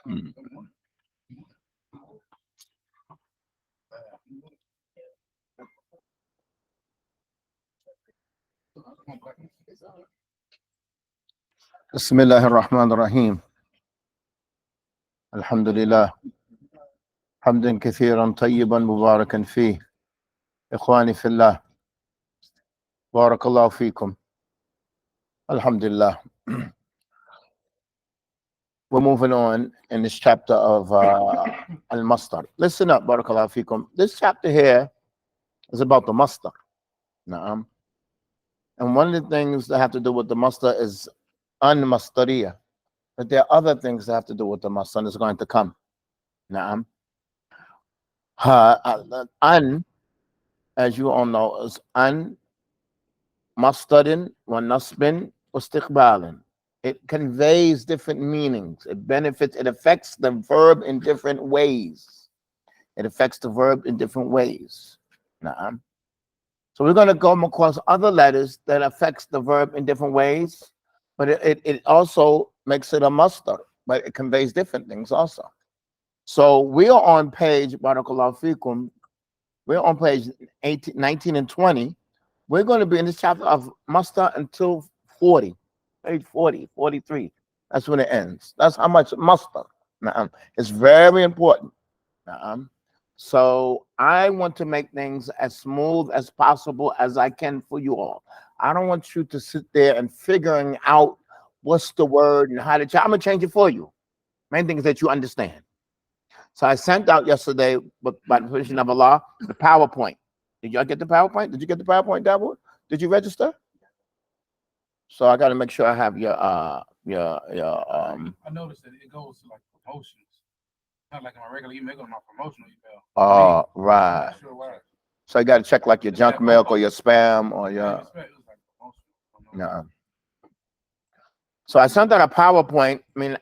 بسم الله الرحمن الرحيم. الحمد لله حمدا كثيرا طيبا مباركا فيه. إخواني في الله بارك الله فيكم. Alhamdulillah. We're moving on in this chapter of Al-Mastar. Listen up, barakallahu fikum. This chapter here is about the Mastar. Na'am. And one of the things that have to do with the Mastar is An-Mastariya. But there are other things that have to do with the Mastar that's going to come. Na'am. An, as you all know, is An, Mastarin, wa Nasbin, wa Istiqbalin. It conveys different meanings. It benefits, it affects the verb in different ways. It affects the verb in different ways. Na'am. So we're going to come across other letters that affects the verb in different ways, but it also makes it a mastar, but it conveys different things also. So we are on page, barakallahu fikum, we're on page 18, 19 and 20. We're going to be in this chapter of mastar until 40. Page 40, 43. That's when it ends. That's how much mastar. It's very important. So I want to make things as smooth as possible as I can for you all. I don't want you to sit there and figuring out what's the word and how to change. I'm going to change it for you. Main thing is that you understand. So I sent out yesterday, by the permission of Allah, the PowerPoint. Did y'all get the PowerPoint? Did you get the PowerPoint, Dawood? Did you register? So I got to make sure I have your I noticed that it goes to like promotions, not like my regular email, my promotional email. Oh, right. I'm not sure why. So you got to check like your junk mail or your spam or your. No. So I sent out a PowerPoint. I mean,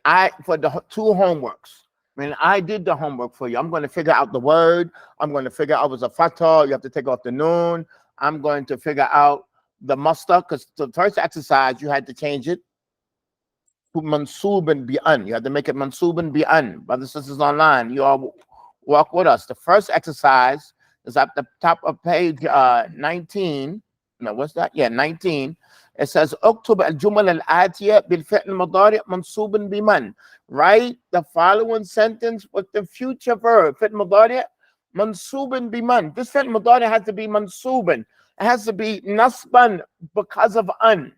for the two homeworks. I mean, I did the homework for you. I'm going to figure out the word. I'm going to figure out it was a fatah. You have to take off the noon. I'm going to figure out the musta, because the first exercise you had to change it to mansooban bi'an. You had to make it mansooban bi'an. Brothers and sisters online, you all walk with us. The first exercise is at the top of page 19. No, what's that? Yeah, 19. It says اكتب الجمل الآتية بالفعل المضارع منصوبا بمن. Write the following sentence with the future verb. فعل مضارع منصوبا بمن. This فعل مضارع has to be منصوبا. It has to be nasban because of an.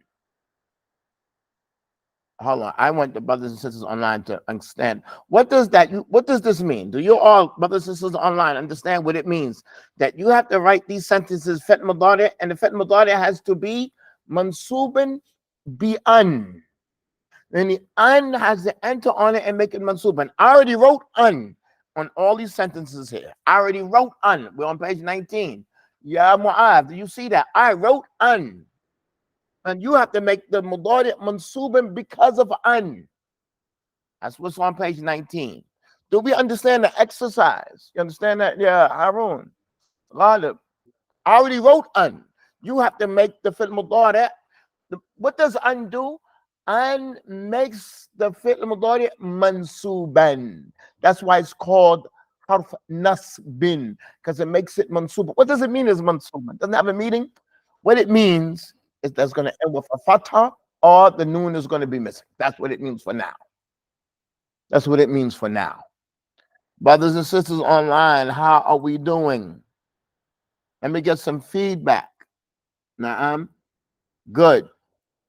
Hold on. I want the brothers and sisters online to understand. What does this mean? Do you all, brothers and sisters online, understand what it means? That you have to write these sentences, fet mudari, and the fet mudari has to be mansuban bi an. Then the an has to enter on it and make it mansuban. I already wrote an on all these sentences here. I already wrote an. We're on page 19. Ya Mu'adh, do you see that? I wrote an. And you have to make the mudari mansuban because of an. That's what's on page 19. Do we understand the exercise? You understand that? Yeah, Harun. Ghalib. I already wrote an. You have to make the fi'l mudari. What does an do? An makes the fi'l mudari mansuban. That's why it's called harf nasbin, because it makes it mansuban. What does it mean as mansuban? Doesn't it have a meaning? What it means is that's going to end with a fatha or the noon is going to be missing. That's what it means for now. That's what it means for now. Brothers and sisters online, how are we doing? Let me get some feedback. Na'am. Good.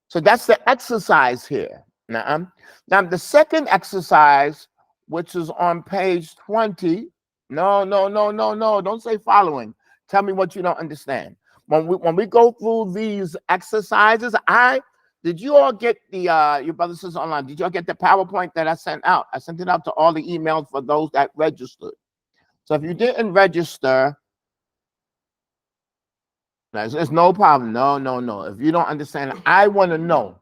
So that's the exercise here. Na'am. Now the second exercise, which is on page 20. No. Don't say following. Tell me what you don't understand. When we go through these exercises, did you all get the your brothers and sisters online? Did you all get the PowerPoint that I sent out? I sent it out to all the emails for those that registered. So if you didn't register, there's no problem. No. If you don't understand, I want to know.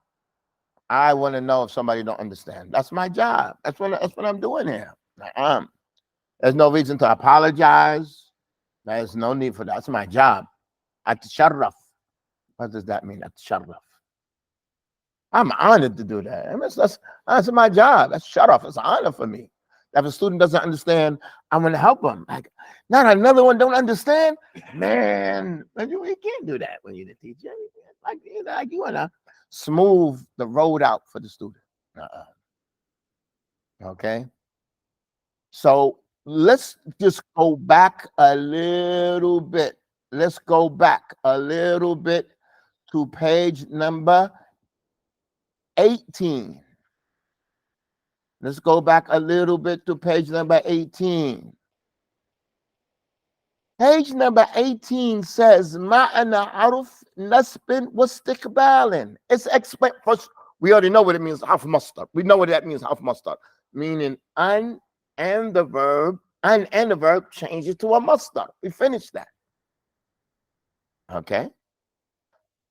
I want to know if somebody don't understand. That's my job. That's what I'm doing here. There's no reason to apologize. There's no need for that. That's my job. At-sharraf. What does that mean? At-sharraf. I'm honored to do that. I mean, that's my job. That's sharaf. It's an honor for me. If a student doesn't understand, I'm going to help them. Like, not another one don't understand, man. You can't do that when you're the teacher. Like you want to smooth the road out for the student. Okay. So let's just go back a little bit. Let's go back a little bit to page number 18. Let's go back a little bit to page number 18. Page number 18 says, Ma'ana harf nasbin wastiqbalin. It's expect first. We already know what it means, half mustard. We know what that means, half mustard. Meaning and the verb, and the verb changes to a mustard. We finished that. Okay.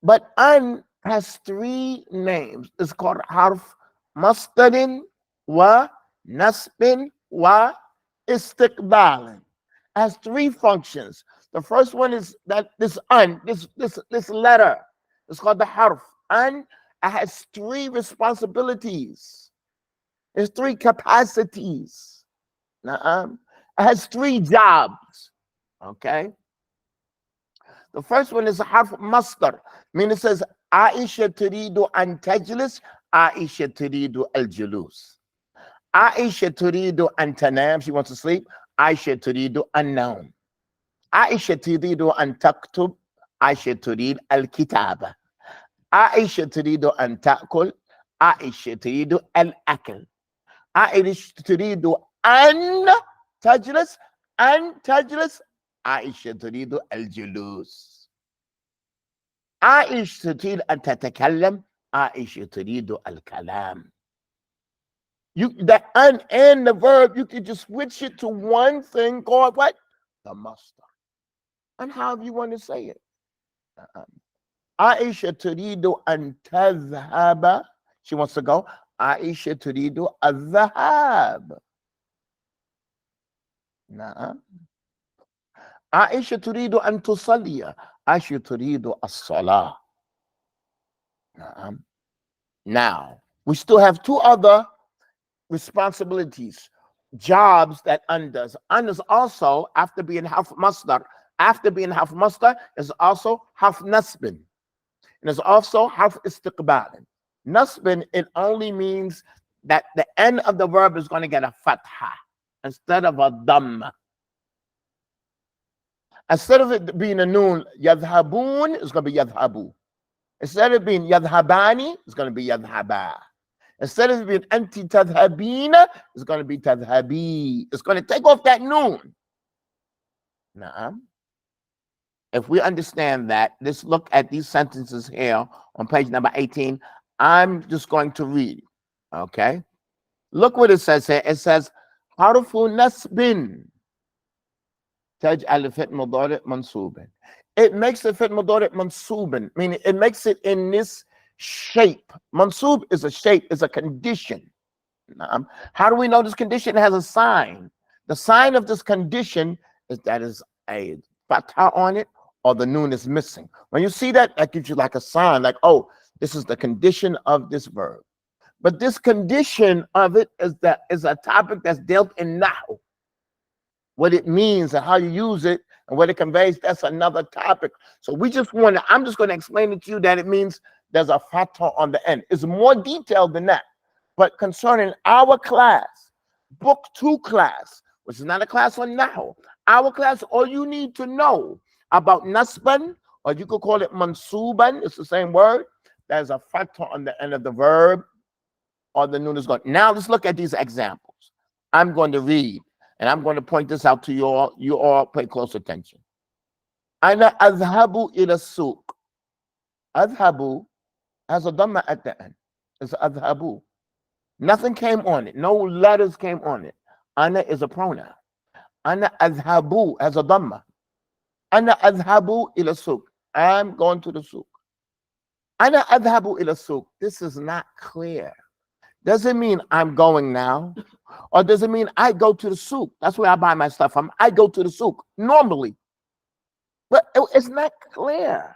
But an has three names. It's called harf mustardin wa nasbin wa istiqbalin. Has three functions. The first one is that this letter is called the harf. An has three responsibilities. There's three capacities. It has three jobs. Okay. The first one is a harf masdar. Meaning it says Aisha turidu an tajlis, Aisha turidu al julus. Aisha turidu an tanam, she wants to sleep. Aisha turidu an naum. Aisha turidu an taktub, Aisha turid al kitaba. Aisha turidu an ta'kul, Aisha turidu al akl. Aisha turidu an tajlis, Aisha turidu al julus. Aisha turidu an tatakallam, Aisha turidu al kalam. The an and the verb, you could just switch it to one thing called what? The master. And however you want to say it. Aisha turidu an tazhaba. She wants to go. Aisha turidu al-zahab. Aisha turidu an tusalliya. Aisha turidu as-salah. Now, we still have two other responsibilities, jobs that undoes. Undoes also, after being half masdar, is also half nasbin. And it's also half istiqbalin. Nasbin, it only means that the end of the verb is going to get a fatha instead of a dhamma. Instead of it being a noon, yadhabun is going to be yadhabu. Instead of being yadhabani, it's going to be yadhaba. Instead of being anti tadhabina, it's going to be tadhabi. It's going to take off that noon. Now, if we understand that, let's look at these sentences here on page number 18. I'm just going to read. Okay. Look what it says here. It says, Harfu nasbin. Taj'al fit mudari mansuban. It makes the fit mudari mansuban, meaning it makes it in this shape. Mansub is a shape, is a condition. How do we know this condition has a sign? The sign of this condition is that is a fatha on it or the noon is missing. When you see that, that gives you like a sign, like, oh, this is the condition of this verb. But this condition of it is a topic that's dealt in Nahu. What it means and how you use it and what it conveys, that's another topic. So I'm just going to explain it to you that it means there's a fatha on the end. It's more detailed than that. But concerning our class, book 2 class, which is not a class on Nahu, our class, all you need to know about nasban, or you could call it mansuban, it's the same word. There's a fatha on the end of the verb, or the noon is gone. Now let's look at these examples. I'm going to read, and I'm going to point this out to you all. You all pay close attention. Ana azhabu ila suq. Azhabu has a dhamma at the end. It's azhabu. Nothing came on it. No letters came on it. Ana is a pronoun. Ana azhabu has a dhamma. Ana azhabu ila suq. I'm going to the suq. Ana azhabu ila suq. This is not clear. Does it mean I'm going now? Or does it mean I go to the souk? That's where I buy my stuff from. I go to the souk normally. But it's not clear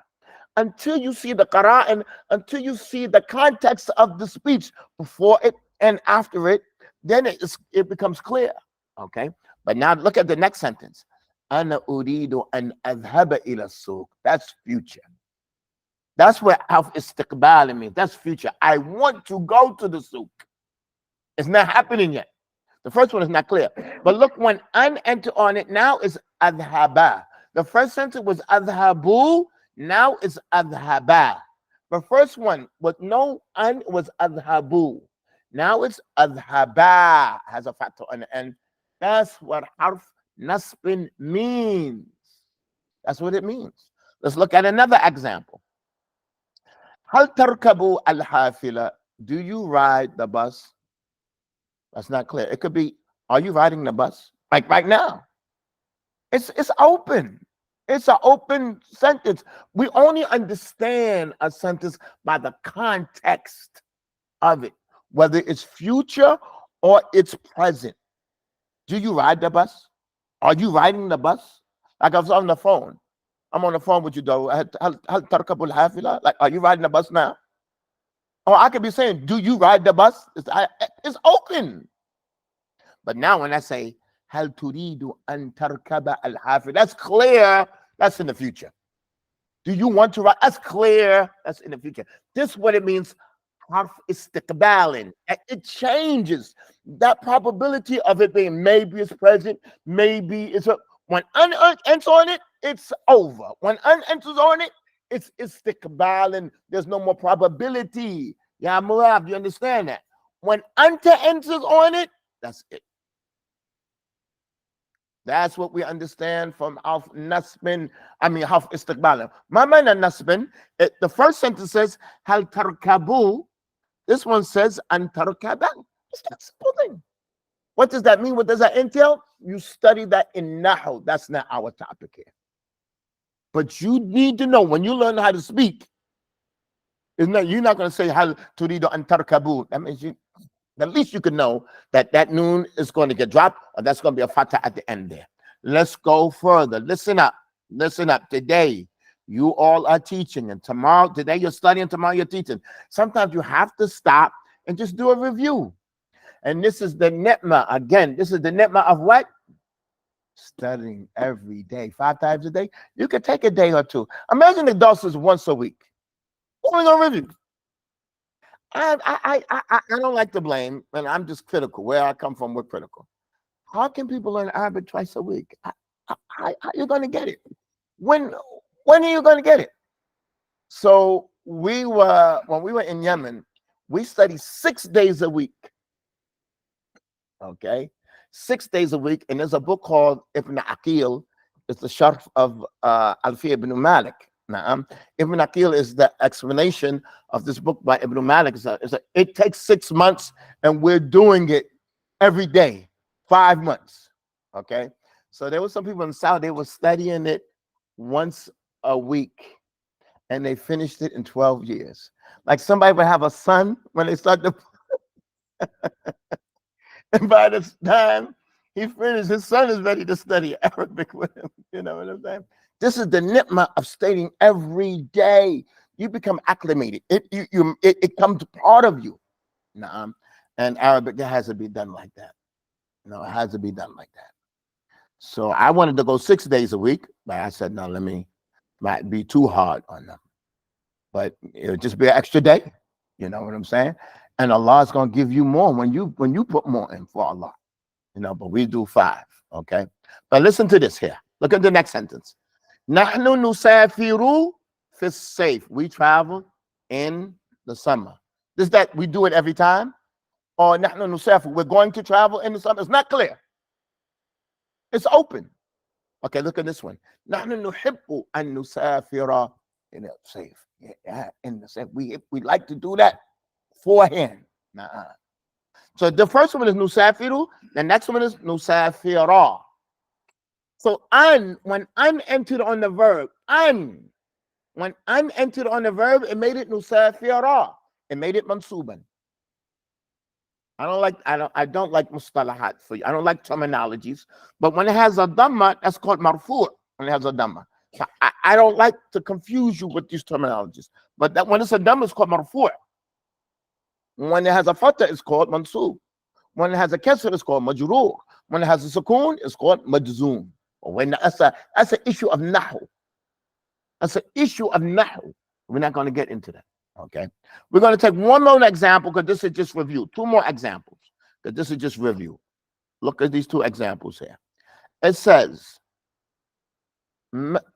until you see the Quran, until you see the context of the speech before it and after it. then it becomes clear. Okay. But now look at the next sentence. Ana uridu an adhaba ila suq. That's future. That's what harf istiqbal means. That's future. I want to go to the souk. It's not happening yet. The first one is not clear. But look, when an enter on it, now is adhaba. The first sentence was adhabu. Now it's adhaba. The first one with no an was adhabu. Now it's adhaba. Has a factor on the end. That's what harf nasbin means. That's what it means. Let's look at another example. Hal tarkabu al-hafila. Do you ride the bus? That's not clear. It could be, are you riding the bus? Like right now. It's open. It's an open sentence. We only understand a sentence by the context of it, whether it's future or it's present. Do you ride the bus? Are you riding the bus? Like I was on the phone. I'm on the phone with you, though. Like, are you riding the bus now? Or I could be saying, do you ride the bus? It's open. But now when I say, hal turidu an tarkaba al-hafila, that's clear. That's in the future. Do you want to ride? That's clear. That's in the future. This is what it means. Harf istiqbalin. It changes. That probability of it being maybe it's present, maybe it's a, when an enters on it, it's over. When an enters on it, it's istiqbalin. There's no more probability. Yeah, Murab, you understand that? When anta enters on it, that's it. That's what we understand from harf nasbin. Harf istiqbalin. Ma mana nasbin. The first sentence says hal tarkabu. This one says an tarkaba. It's that simple thing. What does that mean? What does that entail? You study that in Nahu. That's not our topic here. But you need to know when you learn how to speak, you're not going to say hal turidu an tarkabu. That means at least you can know that noon is going to get dropped, or that's going to be a fatah at the end there. Let's go further. Listen up. Listen up. Today, you all are teaching, and today you're studying, tomorrow you're teaching. Sometimes you have to stop and just do a review. And this is the nitma. Again, this is the nitma of what? Studying every day, 5 times a day. You could take a day or two. Imagine the dose is once a week. What are we going to review? I don't like to blame, and I'm just critical. Where I come from, we're critical. How can people learn Arabic twice a week? How you're going to get it? When are you going to get it? So when we were in Yemen, we studied 6 days a week. Okay, 6 days a week, and there's a book called Ibn Aqil. It's the sharh of Alfiya ibn Malik. Ibn Aqil is the explanation of this book by Ibn Malik. It takes 6 months, and we're doing it every day, 5 months. Okay, so there were some people in the South, they were studying it once a week, and they finished it in 12 years. Like somebody would have a son when they start to. And by the time he finished, his son is ready to study Arabic with him. You know what I'm saying? This is the nitma of studying every day. You become acclimated. It comes part of you. And Arabic, it has to be done like that. It has to be done like that. So I wanted to go 6 days a week, but I said, no, might be too hard on them. But it'll just be an extra day. You know what I'm saying? And Allah is going to give you more when you put more in for Allah. But we do 5. Okay. But listen to this here. Look at the next sentence. Nahnu nusafiru fi sayf. We travel in the summer. Is that we do it every time? Or nahnu nusafiru, we're going to travel in the summer? It's not clear. It's open. Okay, look at this one. Nahnu nuhibbu an nusafira in the sayf. Yeah, in the sayf. We like to do that forehand. So the first one is nusafiru, the next one is nusafira. So when an entered on the verb, when an entered on the verb, it made it nusafira. It made it mansuban. I don't like mustalahat for you. I don't like terminologies. But when it has a dhamma, that's called marfu'. When it has a dhamma. So I don't like to confuse you with these terminologies. But when it's a dhamma, it's called marfu'. When it has a fatah, it's called mansub. When it has a kasr, it's called majroor. When it has a sukoon, it's called majzoom. When that's an issue of nahu. That's an issue of nahu. We're not going to get into that. Okay. We're going to take one more example because this is just review. Two more examples because this is just review. Look at these two examples here. It says,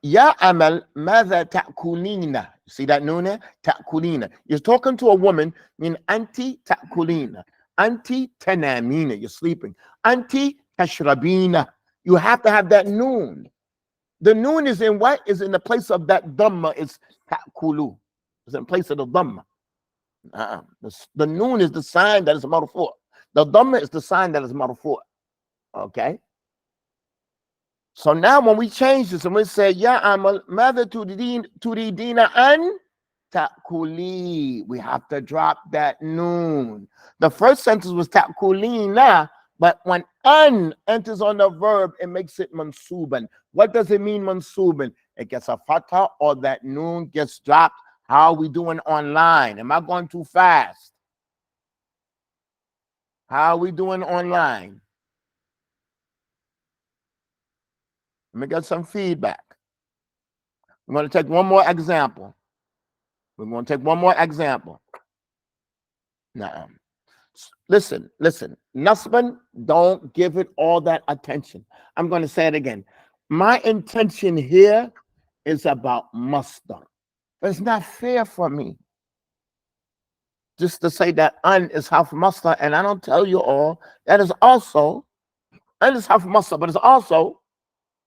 Ya amal madha ta'kulina. See that noon here? Ta'kulina. You're talking to a woman, mean anti ta'kulina. Anti tanamina. You're sleeping. Anti tashrabina. You have to have that noon. The noon is in what? Is in the place of that dhamma. It's ta'kulu. It's in place of the dhamma. The noon is the sign that is marfu'. The dhamma is the sign that is marfu'. Okay. So now when we change this and we say, Ya amal mother turidina an ta'kuli, we have to drop that noon. The first sentence was ta'kulina, but when an enters on the verb, it makes it mansuban. What does it mean mansuban? It gets a fatha or that noon gets dropped. How are we doing online? Am I going too fast? How are we doing online? Let me get some feedback. I'm going to take one more example. We're going to take one more example. Now, listen. Nasban, don't give it all that attention. I'm going to say it again. My intention here is about masdar. It's not fair for me just to say that an is half masdar, and I don't tell you all that is also, an is half masdar, but it's also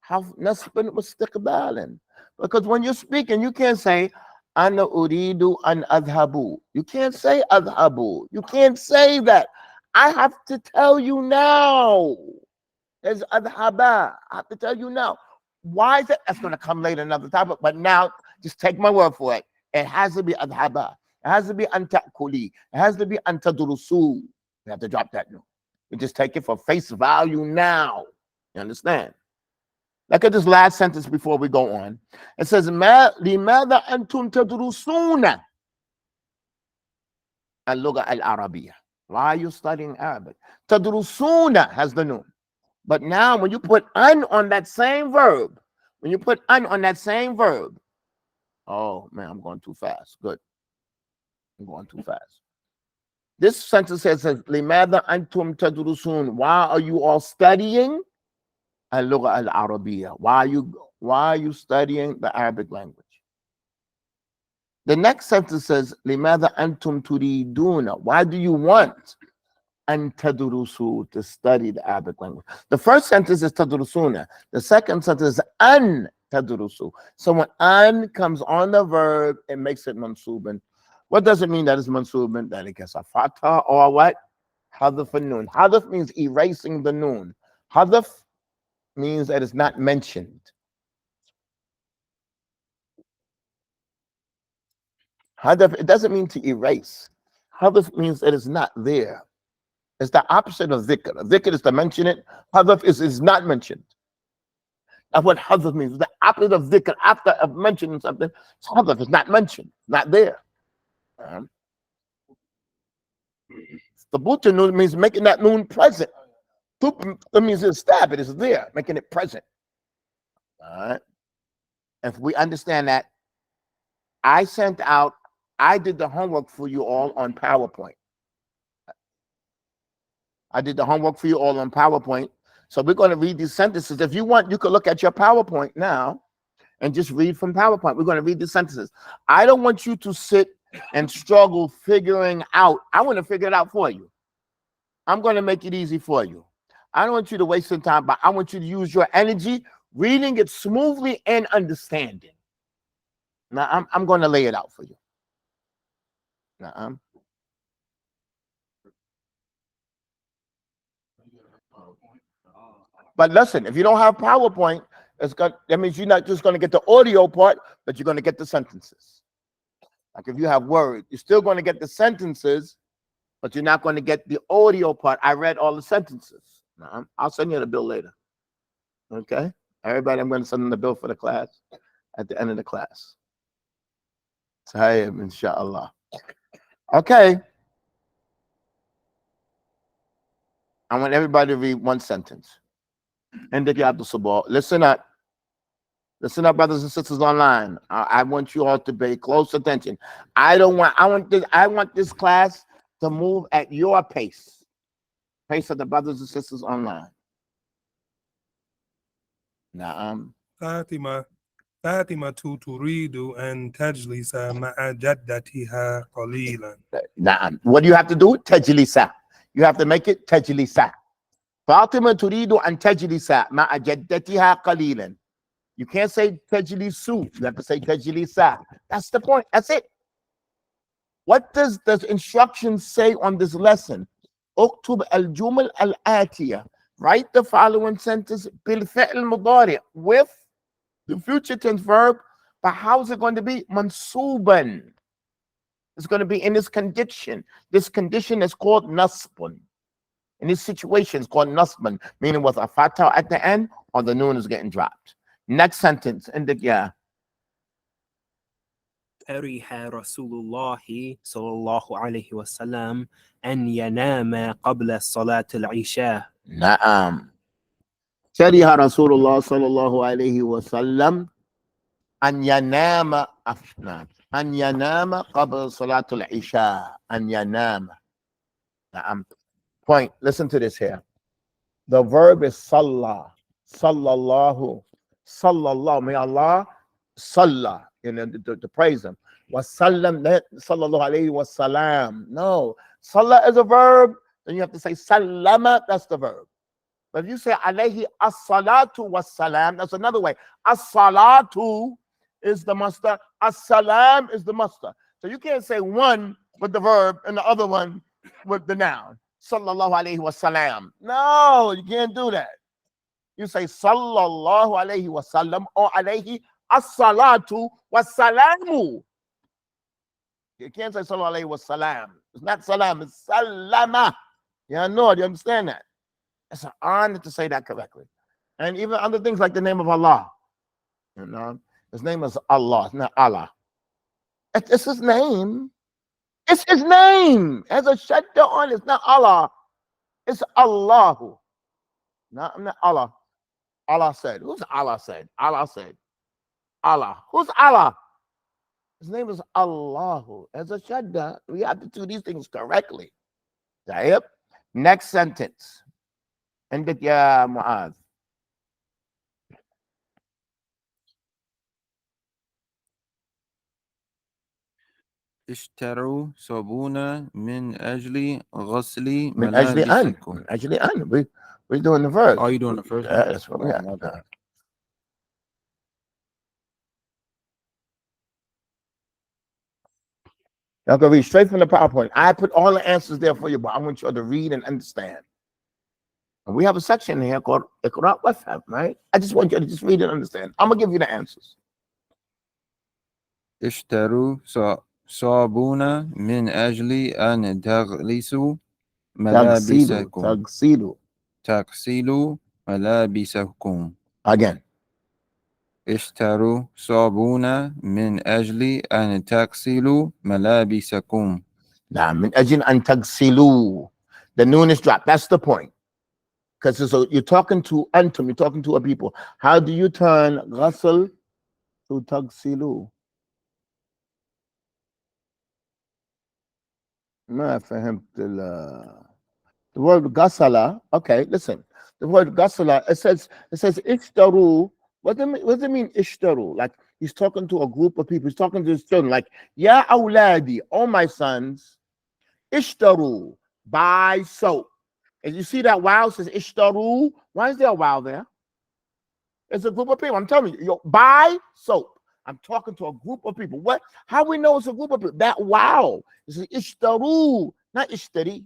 half nasban wastiqbalan. Because when you're speaking, you can't say ana uridu an adhabu. You can't say adhabu. You can't say that. I have to tell you now. There's adhaba. I have to tell you now. Why is it? That's going to come later, another topic. But now, just take my word for it. It has to be adhaba. It has to be antakuli. It has to be antadrusu. You have to drop that no. You just take it for face value now. You understand? Look at this last sentence before we go on. It says, لِمَاذَا أَنْتُمْ تَدْرُسُونَ اللغة العربية. Why are you studying Arabic? تَدْرُسُونَ has the noon. But now when you put an on that same verb, oh man, I'm going too fast. Good. I'm going too fast. This sentence says, لِمَاذَا أَنْتُمْ تَدْرُسُونَ. Why are you all studying Al-Lugha al-Arabiya? Why are you studying the Arabic language? The next sentence says, لِمَاذَا أَنْتُمْ تُرِيدُونَ. Why do you want an tadrusu, to study the Arabic language? The first sentence is tadrusuna. The second sentence is an tadrusu. So when an comes on the verb, it makes it mansuban. What does it mean that it's mansuban? That it gets a fatha or what? Hadaf an-nun. Hadaf means erasing the noon. Hadaf means that it's not mentioned. Hadaf, it doesn't mean to erase. Hadaf means that it's not there. It's the opposite of dhikr. Dhikr is to mention it. Hadaf is not mentioned. That's what hadaf means. The opposite of dhikr, after of mentioning something, hadaf is not mentioned, not there. The buta noon means making that noon present. That means it's stab, it is there, making it present. All right. If we understand that, I did the homework for you all on PowerPoint. So we're going to read these sentences. If you want, you can look at your PowerPoint now and just read from PowerPoint. We're going to read these sentences. I don't want you to sit and struggle figuring out. I want to figure it out for you. I'm going to make it easy for you. I don't want you to waste some time, but I want you to use your energy reading it smoothly and understanding. Now, I'm going to lay it out for you. But listen, if you don't have PowerPoint, that means you're not just going to get the audio part, but you're going to get the sentences. Like if you have Word, you're still going to get the sentences, but you're not going to get the audio part. I read all the sentences. I'll send you the bill later. Okay? Everybody, I'm going to send them the bill for the class at the end of the class. Tayyib, inshallah. Okay. I want everybody to read one sentence. And the Abdul Sabah. Listen up. Listen up, brothers and sisters online. I want you all to pay close attention. I want this class to move at your pace. Pace of the brothers and sisters online. Naam. فاطمة تريد أن تجلس مع جدتها قليلا. Naam. What do you have to do? Tajlisa. You have to make it tajlisa. Fatima turidu an tajlisa ma'a jaddatiha qalilan. You can't say tajlisu. You have to say tajlisa. That's the point. That's it. What does the instructions say on this lesson? Uktub al-jumal al-atiyah. Write the following sentence bil fi'l mudari with the future tense verb. But how is it going to be? Mansuban. It's going to be in this condition. This condition is called nasbun. In this situation, it's called nasbun, meaning with a fatah at the end or the noon is getting dropped. Next sentence. In the كره رسول الله صلى الله عليه وسلم أن ينام قبل صلاة العشاء. نعم. كره رسول الله صلى الله عليه وسلم أن ينام أن ينام قبل صلاة العشاء. أن ينام. نعم. Point. Listen to this here. The verb is salla. Sallallahu. Sallallahu. May Allah salla. To praise him. Wasallam. Sallallahu alayhi wasalam. No. Salla is a verb. Then you have to say sallama. That's the verb. But if you say alayhi as-salatu was-salam, that's another way. As-salatu is the master. As-salam is the master. So you can't say one with the verb and the other one with the noun. Sallallahu alayhi wasalam. No, you can't do that. You say sallallahu alayhi wasallam or alayhi as-salatu was-salamu. You can't say sallallahu alayhi wasalam. It's not salam, it's salama. Yeah, no, do you understand that? It's an honor to say that correctly. And even other things like the name of Allah. You know, his name is Allah, it's not Allah. It's his name. It's his name. It has a shadda on it. It's not Allah. It's Allahu. Not Allah. Allah said. Who's Allah said? Allah said. Allah. Who's Allah? His name is Allahu. As a shadda, we have to do these things correctly. Yep. Next sentence. عندك يا معاذ. اشتروا صابون من أجل غسل من أجل أن. ملابسكم. من أجل أن. We're doing the verse. Are you doing the first? Yeah, that's what we have. Y'all can read straight from the PowerPoint. I put all the answers there for you, but I want you all to read and understand. And we have a section here called Iqra Wafham, right? I just want you to just read and understand. I'm going to give you the answers. اشتروا صابون من أجل أن تغسلوا ملابسكم. تغسلوا ملابسكم. Again. اشتروا صابون من أجل أن تغسلوا ملابسكم. Now, من أجل أن تغسلوا. The noon is dropped. That's the point. Because so you're talking to antum, you're talking to a people. How do you turn ghasl to tagsilu? ما فهمت the word ghasala. Okay, listen. The word ghasala, it says ishtaru. What does it mean ishtaru? Like he's talking to a group of people. He's talking to his children. Like, ya awladi, oh my sons, ishtaru, buy soap. And you see that wow says ishtaru. Why is there a wow there? It's a group of people. I'm telling you, buy soap. I'm talking to a group of people. What? How we know it's a group of people? That wow. It's ishtaru, not ishtari.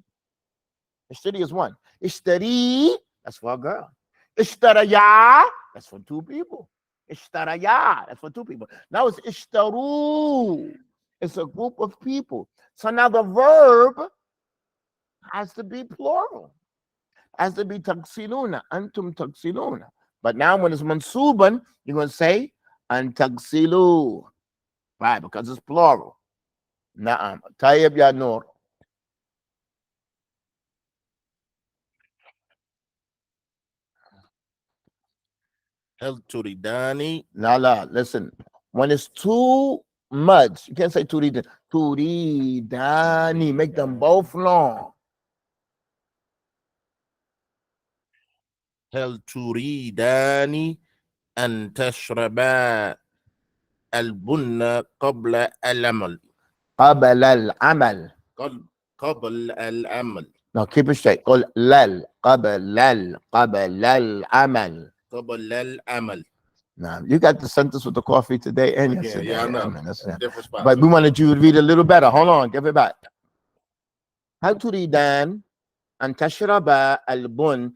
Ishtari is one. Ishtari, that's for a girl. Ishtaraya, that's for two people. Ishtaraya, that's for two people. Now it's ishtaru. It's a group of people. So now the verb has to be plural. Has to be tagsiluna, antum tagsiluna. But now when it's mansuban, you're going to say antagsilu. Right, because it's plural. Na'am. Tayyib ya nur. هل تريدان La, listen. When it's too much, you can't say turidani. Turidani. Make them both long. هل تريدان أن تشربا البن قبل العمل قبل العمل. قبل العمل Now keep it straight. قل لل قبل العمل. قبل العمل. Now you got the sentence with the coffee today and yesterday. Yeah, I know. mean, that's it. Different spots. But we wanted you to read a little better. Hold on, give it back. هل تريدان أن تشرب البن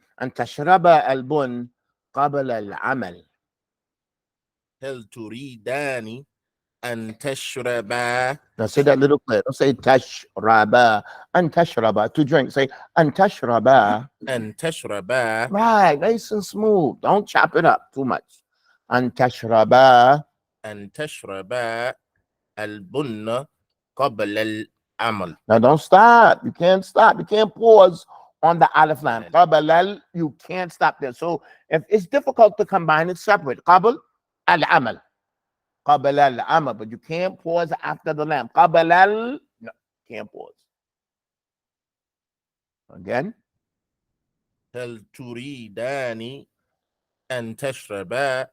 قبل العمل. هل تريدان أن تشربا Now say that little clear. Don't say tashraba. أن تشرب to drink. Say أن تشرب. أن تشربا Right, nice and smooth. Don't chop it up too much. أن تشرب. أن تشربا البن قبل العمل. Now don't stop. You can't stop. You can't pause on the alif lam. قبل you can't stop there. So if it's difficult to combine it separate. قبل العمل. قبل العمل. But you can't pause after the lam. قبل no, can't pause. Again. هل تريدان أن تشربا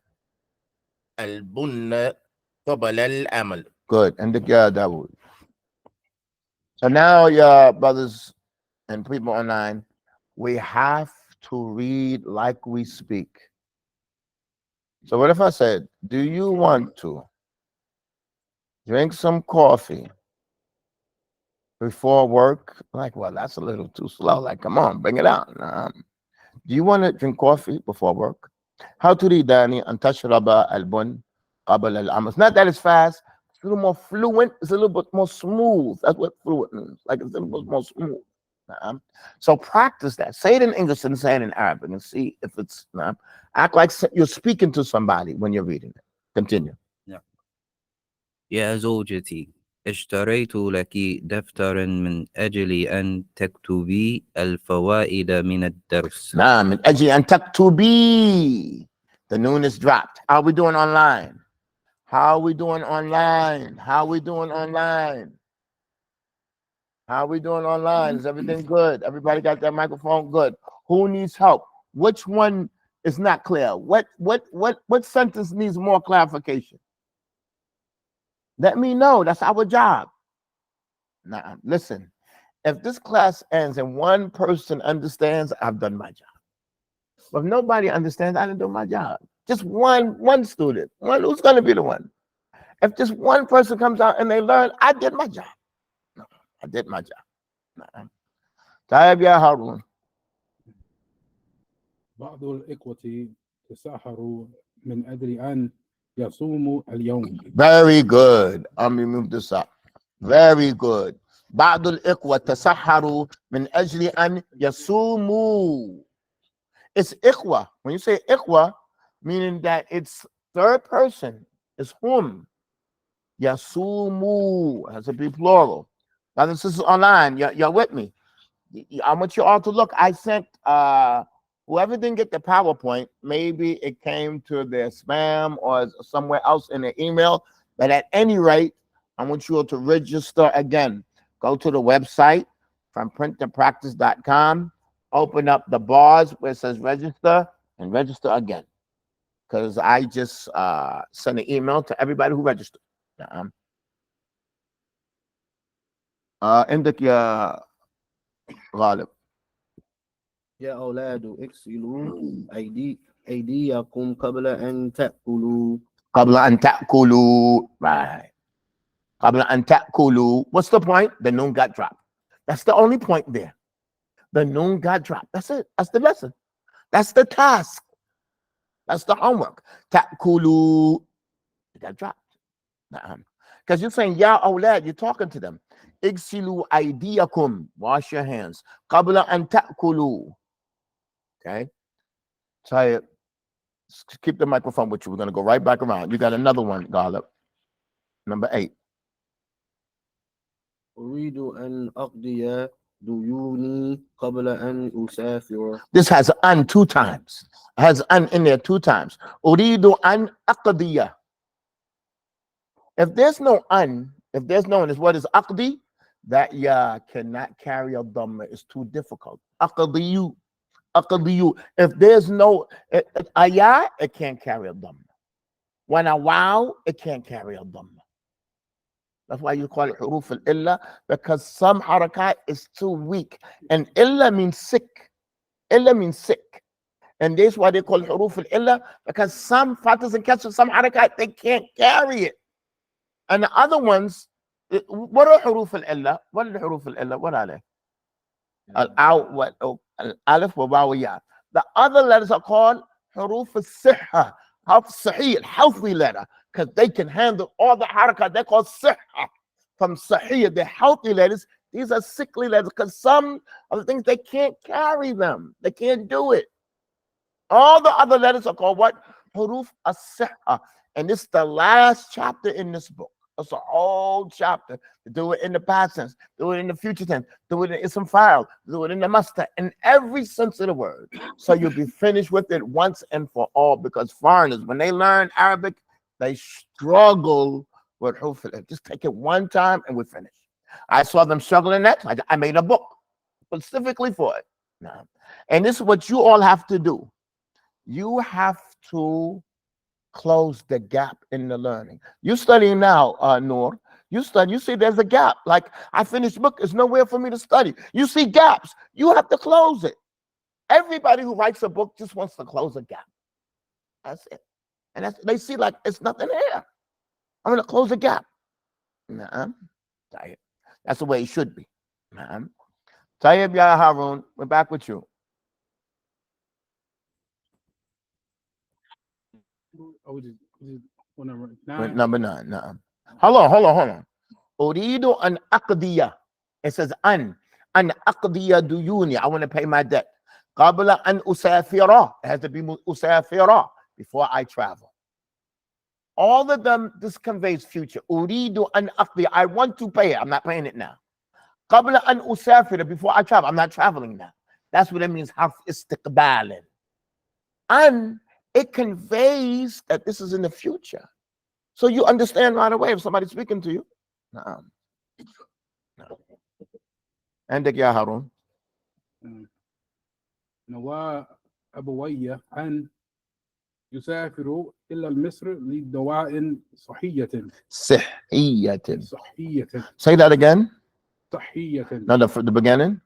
البن قبل العمل. Good. And the Dawood. So now, your brothers and people online, we have to read like we speak. So what if I said, do you want to drink some coffee before work? Like, well, that's a little too slow. Like, come on, bring it out. Do you want to drink coffee before work? How to read Dani and tashraba al-bun qabla al-amal. It's not that it's fast. It's a little more fluent. It's a little bit more smooth. That's what fluent means. Like it's a little bit more smooth. So practice that. Say it in English and say it in Arabic and see if it's act like you're speaking to somebody when you're reading it. Continue. يا زوجتي اشتريت لك دفترا من أجل أن تكتبي الفوائد من الدرس. نعم من أجل أن تكتبي. The noon is dropped. How are we doing online? How are we doing online? How are we doing online? How are we doing online? Is everything good? Everybody got their microphone good? Who needs help? Which one is not clear? What sentence needs more clarification? Let me know. That's our job. Now, listen. If this class ends and one person understands, I've done my job. But if nobody understands, I didn't do my job. Just one student. One who's going to be the one. If just one person comes out and they learn, I did my job. No, I did my job. طيب يا هارون. بعض الإخوة تساهروا من أجل أن يصوموا اليوم. Very good. Let me move this up. Very good. بعض الإخوة تسحروا من أجل أن يصوموا. It's إخوة. When you say إخوة, meaning that it's third person. It's whom. Yasumu has to be plural. Brothers and sisters online, you're with me. I want you all to look. I sent whoever didn't get the PowerPoint, maybe it came to their spam or somewhere else in the email. But at any rate, I want you all to register again. Go to the website from printtopractice.com, open up the bars where it says register, and register again. Because I just sent an email to everybody who registered. عندك يا غالب. يا أولاد اغسلوا أيديكم قبل أن تأكلوا. قبل أن تأكلوا. Right. قبل أن تأكلوا. What's the point? The noon got dropped. That's the only point there. The noon got dropped. That's it. That's the lesson. That's the task. That's the homework. تأكلوا. It got dropped. Because you're saying, Ya awlad, you're talking to them. Igsilu aydiyakum, wash your hands. Qabla an ta'kulu. Okay? So keep the microphone with you. We're going to go right back around. You got another one, Galip. Number 8. أريد أن أقضي ديوني قبل أن أسافر. This has an 2 times. has an in there 2 times. Uridu an aqdiya. If there's no an, if there's no one, what is aqdi? That ya cannot carry a dhamma. It's too difficult. Aqdiyu. Aqdiyu. If there's no ayah, it can't carry a dhamma. When a wow, it can't carry a dhamma. That's why you call it huruf al-illa, because some harakat is too weak. And illa means sick. Illa means sick. And this is why they call it huruf al-illa, because some fathers and catches, some harakat, they can't carry it. And the other ones, what are huruf al-illa? What are the huruf al-illa? What are they? Al-alif wa waw ya. The other letters are called huruf al-sihha, sahih, healthy letter, because they can handle all the harakat. They're called sihha. From sahih, the healthy letters. These are sickly letters, because some of the things they can't carry them. They can't do it. All the other letters are called what? Huruf as-sihha. And this is the last chapter in this book. It's a whole chapter. Do it in the past tense, do it in the future tense, do it in ism file, do it in the master, in every sense of the word. So you'll be finished with it once and for all, because foreigners, when they learn Arabic, they struggle with huruf. Just take it one time and we're finished. I saw them struggling that. I made a book specifically for it. And this is what you all have to do. You have to close the gap in the learning. You studying now, Noor. You study, you see there's a gap. Like, I finished the book, there's nowhere for me to study. You see gaps, you have to close it. Everybody who writes a book just wants to close a gap. That's it. And they see like it's nothing here. I'm gonna close a gap. That's the way it should be. Tayyib Ya Harun, we're back with you. Number 9. Hold on. Uridu an aqdiya. It says an aqdiya duyuni. I want to pay my debt. Qabla an usafira. It has to be usafira, before I travel. All of them, this conveys future. Uridu an aqdiya. I want to pay it. I'm not paying it now. Qabla an usafira. Before I travel. I'm not traveling now. That's what it means. Harf istiqbalin. And it conveys that this is in the future. So you understand right away if somebody's speaking to you. No. عندك يا هارون. نوى أبوي أن يسافروا إلى مصر لدواء صحية. Say that again. صحية. No, the beginning.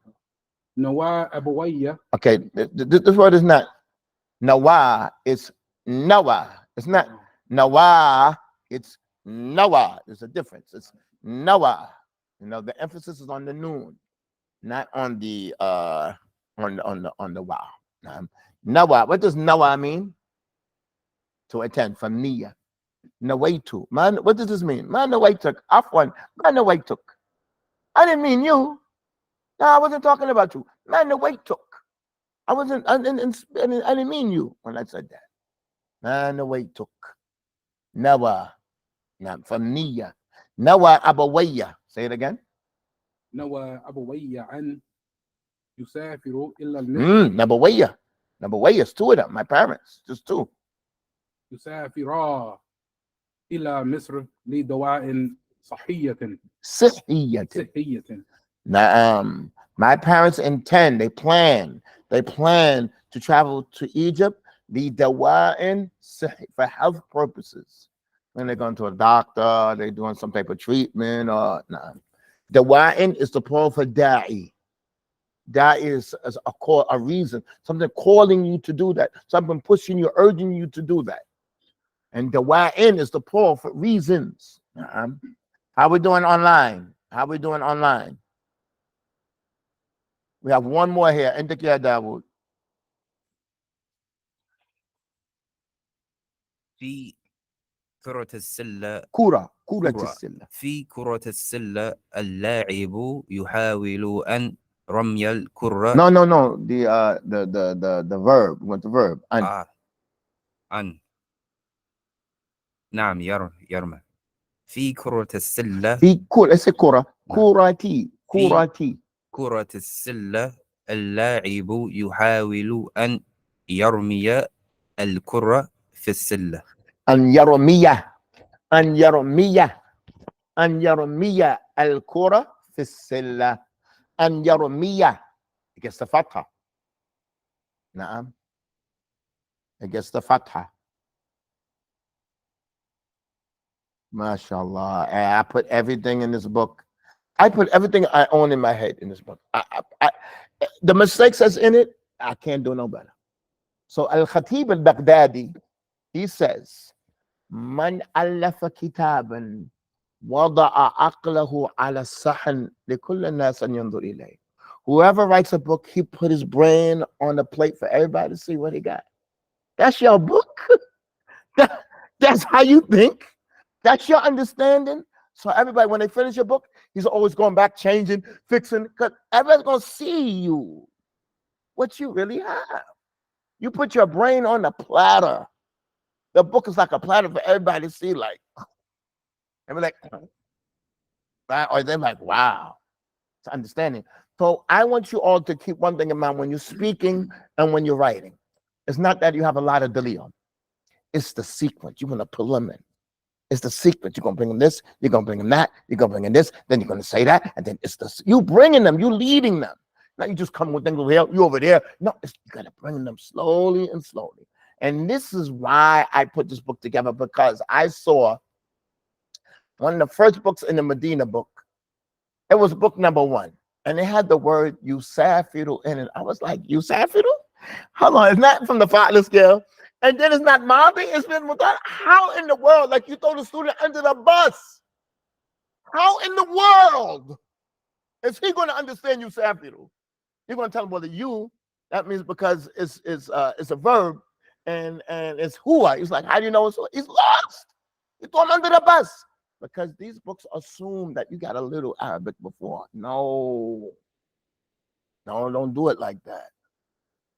نوى أبوي. Okay, this word is not Nawa, it's Nawa. It's not Nawa, it's Nawa. There's a difference. It's Nawa. You know, the emphasis is on the noon, not on the on the wow. Nawa. What does Nawa mean? To attend, from Niya. Nawaitu. Man, what does this mean? Man nawaituk. Afwan. Man nawaituk. I didn't mean you. No, I wasn't talking about you. Man nawaituk. I didn't mean you when I said that. Man nawaituk. Nawa. From Niya. Nawa abawayya. Say it again. نوى أبوي أن يسافروا إلى مصر. Nabawayya is 2 of them. My parents, just 2. يسافرا إلى مصر لدواء صحية. Now, my parents intend, they plan to travel to Egypt, for health purposes. When they're going to a doctor, they're doing some type of treatment, or nah. Dawa'in is the plural for da'i. Da'i is a reason, something calling you to do that, something pushing you, urging you to do that. And dawa'in is the plural for reasons. How we doing online? We have one more here. Indik ya Dawood. في كرة السلة كرة السلة. في كرة السلة اللاعب يحاول أن رمي الكرة. No. The verb. We want the verb. أن. نعم يرمى. في كرة السلة. Let's say كرة. كرة السلة اللاعب يحاول أن يرمي الكرة في السلة. أن يرمي أن يرمي أن يرمي الكرة في السلة. أن يرمي. It gets the fatha. نعم. It gets the fatha. MashaAllah. And I put everything in this book. I put everything I own in my head in this book. The mistakes that's in it, I can't do no better. So Al-Khatib al-Baghdadi, he says, Man allafa kitaban wada'a aqlahu ala sahan likulli nas an yanzur ilayh. Whoever writes a book, he put his brain on the plate for everybody to see what he got. That's your book. That's how you think. That's your understanding. So everybody, when they finish your book, he's always going back, changing, fixing, because everybody's going to see you, what you really have. You put your brain on the platter. The book is like a platter for everybody to see, like, and we're like, right? Or they're like, wow, it's understanding. So I want you all to keep one thing in mind when you're speaking and when you're writing. It's not that you have a lot of delay on. It's the sequence. You want to pull them in. It's the sequence. You're going to bring them this, you're going to bring them that, you're going to bring in this, then you're going to say that, and then it's you bringing them, you leading them. Not you just come with things over here, you over there. No, you got to bring them slowly and slowly. And this is why I put this book together, because I saw one of the first books in the Medina book. It was book number 1, and it had the word Yusafiru in it. I was like, Yusafiru? Hold on, it's not from the father scale. And then it's not Madi, it's been Mudar. How in the world? Like you throw the student under the bus. How in the world is he going to understand Yusafiru? You're going to tell him, well, you, that means because it's a verb and it's huwa. He's like, how do you know it's huwa? He's lost. You throw him under the bus. Because these books assume that you got a little Arabic before. No, don't do it like that.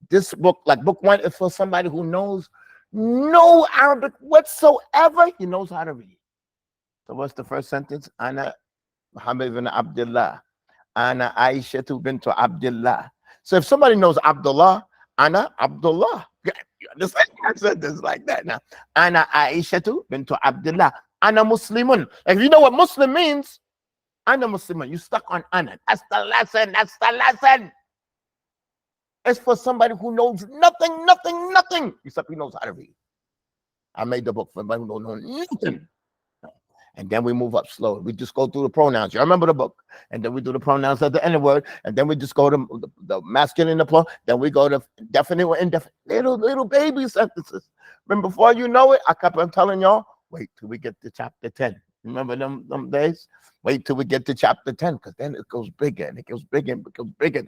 This book, like book 1, is for somebody who knows no Arabic whatsoever. He knows how to read. So what's the first sentence? Ana Muhammad ibn Abdullah. Ana Aisha bint Abdullah. So if somebody knows Abdullah, Ana Abdullah. You understand? I said this like that now. Ana Aisha bint Abdullah. Ana Muslimun. If you know what Muslim means, Ana Muslimun. You stuck on Ana. That's the lesson. That's the lesson. It's for somebody who knows nothing, except he knows how to read. I made the book for somebody who don't know nothing. And then we move up slowly. We just go through the pronouns. You remember the book? And then we do the pronouns at the end of the word. And then we just go to the masculine and the plural. Then we go to definite or indefinite. Little baby sentences. Remember, before you know it, I kept on telling y'all, wait till we get to chapter 10. Remember them days? Wait till we get to chapter 10, because then it goes bigger and it goes bigger and it goes bigger.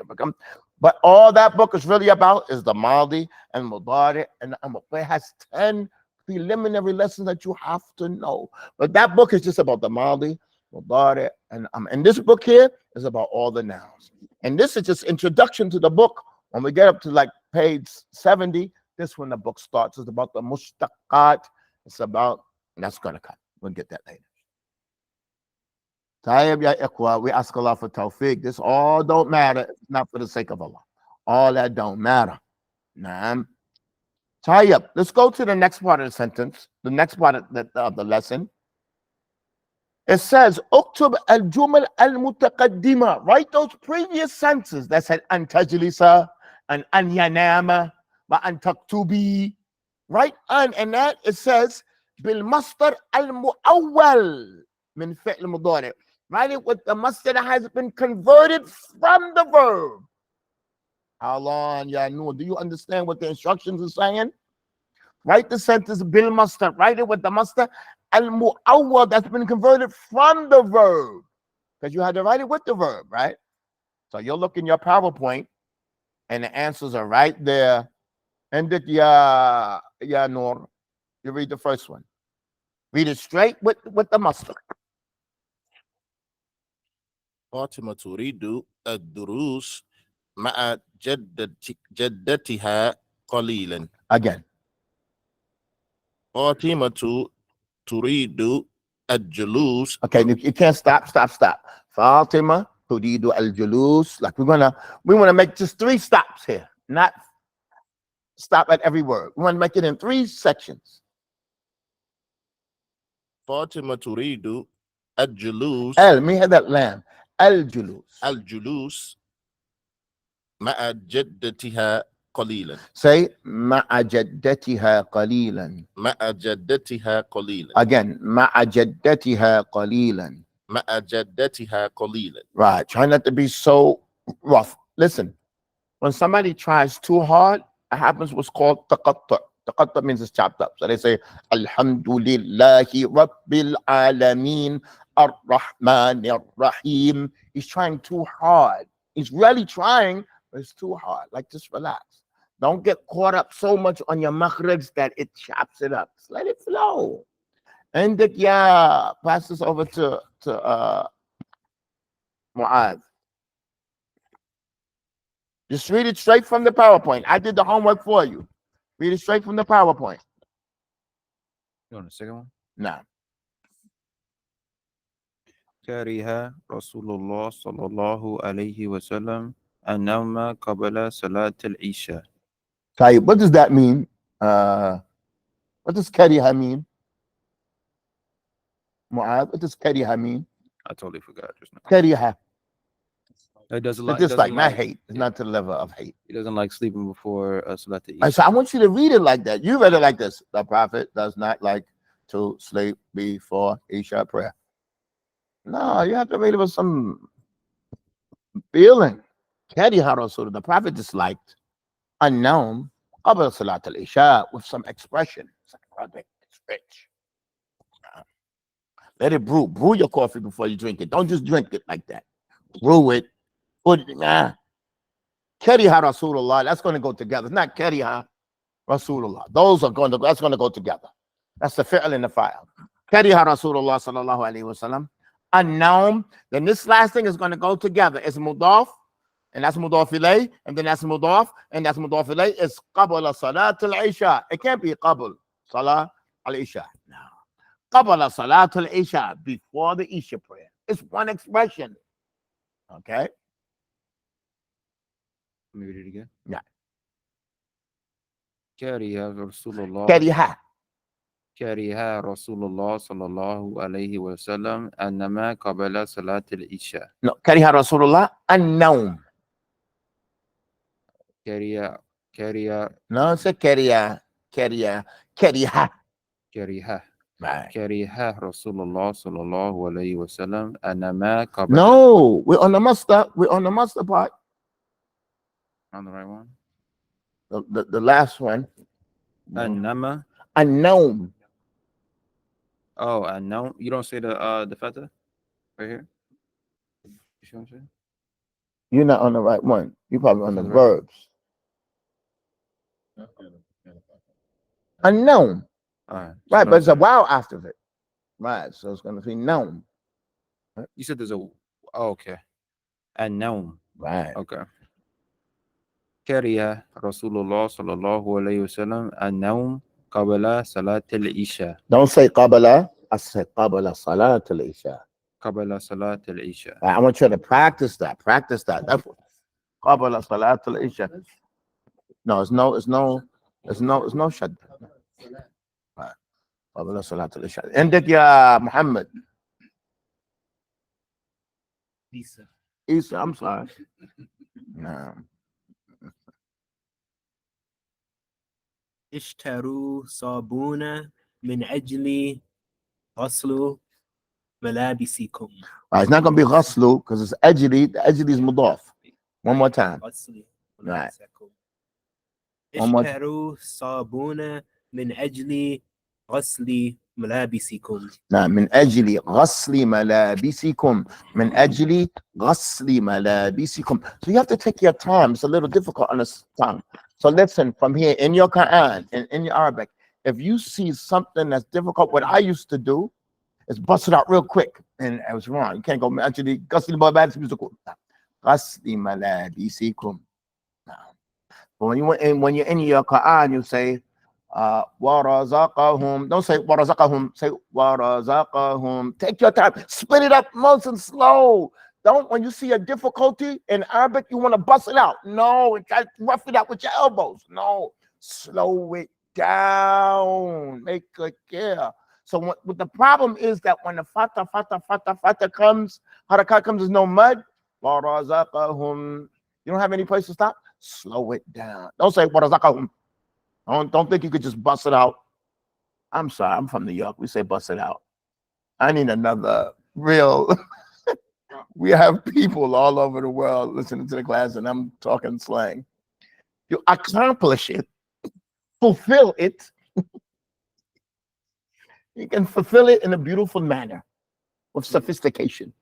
But all that book is really about is the Madi and Mudari and the Amr. It has 10 preliminary lessons that you have to know. But that book is just about the Madi, Mudari, and Amr. And this book here is about all the nouns. And this is just introduction to the book. When we get up to like page 70, this is when the book starts. It's about the Mushtaqat. It's about, and that's going to cut. We'll get that later. We ask Allah for tawfiq. This all don't matter. It's not for the sake of Allah. All that don't matter. Naam. Tayyib. Let's go to the next part of the sentence. The next part of the lesson. It says, Uktub al-jumal al-mutaqaddima. Write those previous sentences that said an tajlisa and an yanama wa an taktubi. Write an, and that it says bil masdar al-mu'awwal min fi'l mudari. Write it with the masdar that has been converted from the verb. How long, ya know? Do you understand what the instructions are saying? Write the sentence bil masdar. Write it with the masdar al-mu'awwal that's been converted from the verb. Because you had to write it with the verb, right? So you'll look in your PowerPoint and the answers are right there. And it, ya Noor, you read the first one. Read it straight with the masdar. فاطمة تريد الدروس مع جدتها قليلا. Again. فاطمة تريد الجلوس. Okay, you can't stop. Fatima turidu al-julus. Like we want to make just 3 stops here. Not stop at every word. We want to make it in 3 sections. Fatima turidu al-julus Let me hear that lamb. Al-julus. al-julus ma'a jaddatiha qalilan. Say, ma'a jaddatiha qalilan. Ma'a jaddatiha qalilan. Again, ma'a jaddatiha qalilan. Ma'a jaddatiha qalilan. Right. Try not to be so rough. Listen, when somebody tries too hard, it happens what's called taqatta'. Taqatta' means it's chopped up. So they say, Alhamdulillahi Rabbil Alameen Ar-Rahman Ar-Rahim. He's trying too hard. He's really trying, but it's too hard. Like, just relax. Don't get caught up so much on your makhraj that it chops it up. Just let it flow. And pass this over to Mu'adh. Just read it straight from the PowerPoint. I did the homework for you. Read it straight from the PowerPoint. You want the second one? No. كره رسول الله صلى الله عليه وسلم النوم قبل صلاة العشاء. Tayyib, what does that mean? What does kariha mean? Mu'adh, what does kariha mean? I totally forgot just now. Kariha. It doesn't It's like. just like, not like, hate. It's not to the level of hate. He doesn't like sleeping before Salat Right, al-Isha. so I want you to read it like that. You read it like this. The Prophet does not like to sleep before Isha prayer. No, you have to read it with some feeling. Kariha Rasul, the Prophet disliked unknown qabla Salat al-Isha with some expression. It's like, brother, it's rich. Let it brew. Brew your coffee before you drink it. Don't just drink it like that. Brew it. Put it, Kariha Rasulullah. That's going to go together. It's not Kariha Rasulullah. That's going to go together. That's the fi'l in the file. Kariha Rasulullah sallallahu alayhi wa sallam. Unknown. Then this last thing is going to go together. It's mudaf, and that's mudaf ilayh, and then that's mudaf, and that's mudaf ilayh. It's qabla salat al-isha. It can't be qabl salat al-isha. No. Qabla salat al-isha, before the Isha prayer. It's one expression. Okay? Let me read it again. Yeah. كره رسول الله Kariha. كره رسول الله صلى الله عليه وسلم النوم قبل صلاة العشاء. No, kariha Rasulullah unknown. كره No, it's a kariha. Kariha. Right. كره رسول الله صلى الله عليه وسلم النوم قبل. No, we're on the muster. We're on the muster part. On the right one. The last one. النوم. Unknown. Oh, unknown. You don't say the feta right here. You see what I'm saying? You're not on the right one. You're probably on the Right. verbs. Unknown. All right. So Right, don't but it's a say- wow after it. Right, so it's going to be known. You said there's a. Oh, okay. Unknown. Right. Okay. كره رسول الله صلى الله عليه وسلم النوم قبل صلاة العشاء. Don't say qabala. I say qabala salat al-isha. قبل صلاة العشاء. I want you to practice that. Practice that. That's what. Qabala salat al-isha. No, it's no shadda. Right. Qabala salat al-isha. Ended ya Muhammad. Isa, I'm sorry. No. اشتروا صابون من أجل غسل ملابسكم. Right, it's not going to be ghaslu because it's ajli. The ajli is mudaf. One more time. غسل Right. ملابسكم. One more اشتروا صابون من أجل غسل ملابسكم. نعم من أجل غسل ملابسكم من أجل غسل ملابسكم. So you have to take your time. It's a little difficult on the tongue. So listen, from here in your Quran and in your Arabic, if you see something that's difficult, what I used to do is bust it out real quick. And I was wrong. You can't go actually غسل ملابسكم. غسل ملابسكم. But when you're in your Quran, you say warazaqahum. Don't say warazaqahum. Say warazaqahum. Take your time. Split it up nice and slow. Don't, when you see a difficulty in Arabic, you want to bust it out. No, and try to rough it out with your elbows. No. Slow it down. Make it clear. So what the problem is that when the fata comes, harakat comes, there's no mud. وَرَزَقَهُمْ. You don't have any place to stop? Slow it down. Don't say وَرَزَقَهُمْ. Don't think you could just bust it out. I'm sorry, I'm from New York. We say bust it out. I need another real. We have people all over the world listening to the class, and I'm talking slang. You accomplish it, fulfill it. You can fulfill it in a beautiful manner with sophistication.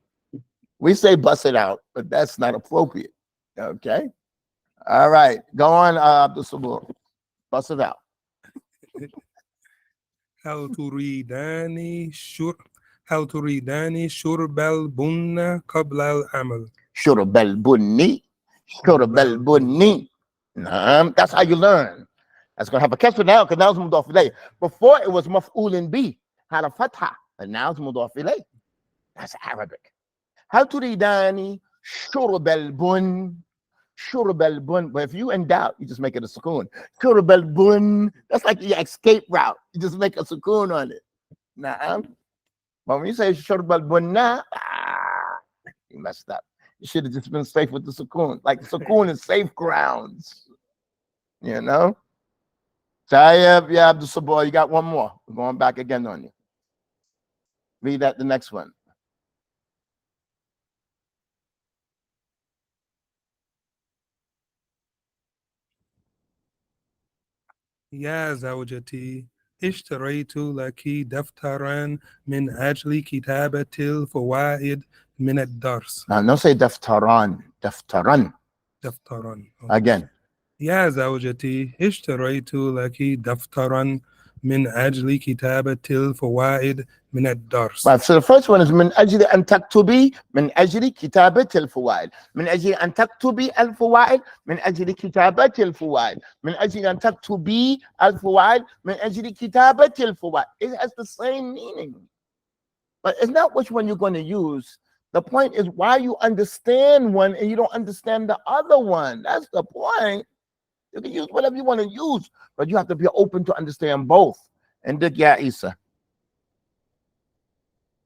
We say bust it out, but that's not appropriate. Okay? All right. Go on, Abdul Sabur. Bust it out. هل تريدان شرب البن قبل العمل. شرب البني. شرب البني. That's how you learn. That's going to have a kasra now, because now it's mudaf ilayh. Before it was maf'ulin bi, had a fatha, and now it's mudaf ilayh. That's Arabic. هل تريدان شرب البن. شرب البن. But if you in doubt, you just make it a sukoon. شرب البن. That's like your escape route. You just make a sukoon on it. But when you say شرب البن, you messed up. You should have just been safe with the sukoon. Like sukoon is safe grounds. You know? Tayyib, yeah, Abdul Sabor, you got one more. We're going back again on you. Read that, the next one. يا زوجتي اشتريت لك دفترا من أجل كتابة الفوائد من الدرس. Now, don't say daftaran. Daftaran. دفترا. Again. يا زوجتي اشتريت لك دفترا من أجل كتابة الفوائد من الدرس. Right, so the first one is من أجل أن تكتبي من أجل كتابة الفوائد. من أجل أن تكتبي الفوائد من أجل كتابة الفوائد. من أجل أن تكتبي الفوائد من أجل كتابة الفوائد. It has the same meaning. But it's not which one you're going to use. The point is why you understand one and you don't understand the other one. That's the point. You can use whatever you want to use, but you have to be open to understand both. And Ya Isa.